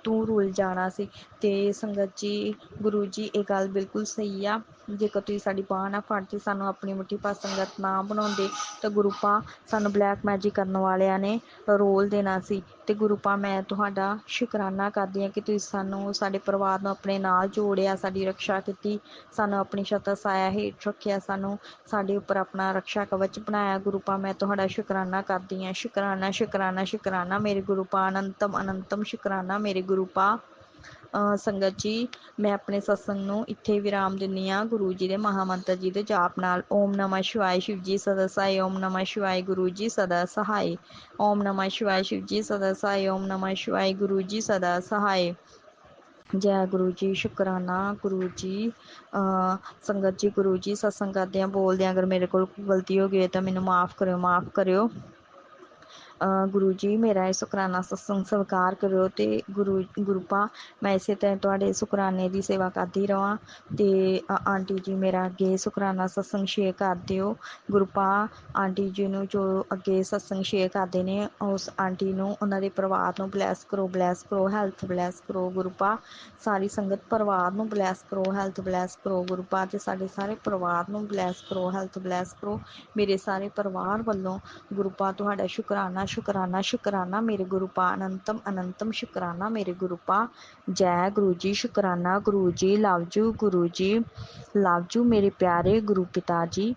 ਤੂੰ ਰੁੱਲ ਜਾਣਾ ਸੀ, ਤੇ ਸੰਗਤ ਜੀ ਗੁਰੂ ਜੀ ਇਹ ਗੱਲ ਬਿਲਕੁਲ ਸਹੀ ਆ, ਜੇਕਰ ਤੁਸੀਂ ਸਾਡੀ ਬਾਂਹ ਨਾ ਫੜਦੇ ਸਾਨੂੰ ਆਪਣੀ ਮੁੱਠੀ ਭਰ ਸੰਗਤ ਨਾ ਬਣਾਉਂਦੇ ਤਾਂ ਗੁਰੂ ਪਾ ਸਾਨੂੰ ਬਲੈਕ ਮੈਜਿਕ ਕਰਨ ਵਾਲਿਆਂ ਨੇ ਰੋਲ ਦੇਣਾ ਸੀ, ਤੇ ਗੁਰੂ ਪਾ ਮੈਂ ਤੁਹਾਡਾ ਸ਼ੁਕਰਾਨਾ ਕਰਦੀ ਹਾਂ ਕਿ ਤੁਸੀਂ ਸਾਨੂੰ ਸਾਡੇ ਪਰਿਵਾਰ ਨੂੰ ਆਪਣੇ ਨਾਲ ਜੋੜਿਆ, ਸਾਡੀ ਰਕਸ਼ਾ ਕੀਤੀ, ਸਾਨੂੰ ਆਪਣੀ ਛਤਰ ਛਾਇਆ ਹੇਠ ਰੱਖਿਆ, ਸਾਨੂੰ ਸਾਡੇ ਉੱਪਰ ਆਪਣਾ ਰਕਸ਼ਾ ਕਵਚ ਬਣਾਇਆ ਗੁਰੂ ਪਾ, ਮੈਂ ਤੁਹਾਡਾ ਸ਼ੁਕਰਾਨਾ ਕਰਦੀ ਹਾਂ, ਸ਼ੁਕਰਾਨਾ ਮੇਰੇ ਗੁਰੂ ਪਾ, ਅਨੰਤਮ ਸ਼ੁਕਰਾਨਾ ਮੇਰੇ ਗੁਰੂ ਪਾ। ਸੰਗਤ ਜੀ ਮੈਂ ਆਪਣੇ ਸਤਸੰਗ ਨੂੰ ਇੱਥੇ ਵਿਰਾਮ ਦਿੰਦੀ ਹਾਂ ਗੁਰੂ ਜੀ ਦੇ ਮਹਾਮੰਤਰ ਜੀ ਦੇ ਜਾਪ ਨਾਲ। ਓਮ ਨਮः ਸ਼ਿਵਾਏ ਸ਼ਿਵ ਜੀ ਸਦਾ ਸਹਾਈ, ਓਮ ਨਮः ਸ਼ਿਵਾਏ ਗੁਰੂ ਜੀ ਸਦਾ ਸਹਾਈ, ਓਮ ਨਮः ਸ਼ਿਵਾਏ ਸ਼ਿਵ ਜੀ ਸਦਾ ਸਹਾਈ, ਓਮ ਨਮः ਸ਼ਿਵਾਏ ਗੁਰੂ ਜੀ ਸਦਾ ਸਹਾਈ। ਜੈ ਗੁਰੂ ਜੀ, ਸ਼ੁਕਰਾਨਾ ਗੁਰੂ ਜੀ। ਸੰਗਤ ਜੀ ਗੁਰੂ ਜੀ ਸਤਸੰਗ ਕਰਦਿਆਂ ਬੋਲਦਿਆਂ ਅਗਰ ਮੇਰੇ ਕੋਲ ਗਲਤੀ ਹੋ ਗਈ ਤਾਂ ਮੈਨੂੰ ਮਾਫ਼ ਕਰਿਓ। ਗੁਰੂ ਜੀ ਮੇਰਾ ਇਹ ਸ਼ੁਕਰਾਨਾ ਸਤਸੰਗ ਸਵੀਕਾਰ ਕਰਿਓ ਤੇ ਗੁਰੂਪਾ ਮੈਂ ਇਸੇ ਤਰ੍ਹਾਂ ਤੁਹਾਡੇ ਸ਼ੁਕਰਾਨੇ ਦੀ ਸੇਵਾ ਕਰਦੀ ਰਵਾਂ। ਤੇ ਆਂਟੀ ਜੀ ਮੇਰਾ ਅੱਗੇ ਸ਼ੁਕਰਾਨਾ ਸਤਸੰਗ ਸ਼ੇਅਰ ਕਰ ਦਿਓ। ਗੁਰੂਪਾ ਆਂਟੀ ਜੀ ਨੂੰ ਜੋ ਅੱਗੇ ਸਤਸੰਗ ਸ਼ੇਅਰ ਕਰਦੇ ਨੇ ਉਸ ਆਂਟੀ ਨੂੰ ਉਹਨਾਂ ਦੇ ਪਰਿਵਾਰ ਨੂੰ ਬਲੈਸ ਕਰੋ, ਹੈਲਥ ਬਲੈਸ ਕਰੋ ਗੁਰੂਪਾ। ਸਾਰੀ ਸੰਗਤ ਪਰਿਵਾਰ ਨੂੰ ਬਲੈਸ ਕਰੋ, ਹੈਲਥ ਬਲੈਸ ਕਰੋ ਗੁਰੂਪਾ। ਤੇ ਸਾਡੇ ਸਾਰੇ ਪਰਿਵਾਰ ਨੂੰ ਬਲੈਸ ਕਰੋ, ਹੈਲਥ ਬਲੈਸ ਕਰੋ। ਮੇਰੇ ਸਾਰੇ ਪਰਿਵਾਰ ਵੱਲੋਂ ਗੁਰੂਪਾ ਤੁਹਾਡਾ ਸ਼ੁਕਰਾਨਾ ਸ਼ੁਕਰਾਨਾ ਸ਼ੁਕਰਾਨਾ ਮੇਰੇ ਗੁਰੂਪਾ। ਅਨੰਤਮ ਅਨੰਤਮ ਸ਼ੁਕਰਾਨਾ ਮੇਰੇ ਗੁਰੂਪਾ। ਜੈ ਗੁਰੂ ਜੀ, ਸ਼ੁਕਰਾਨਾ Guru ji, love you Guru ji, love you ਮੇਰੇ ਪਿਆਰੇ ਗੁਰੂ ਪਿਤਾ ਜੀ।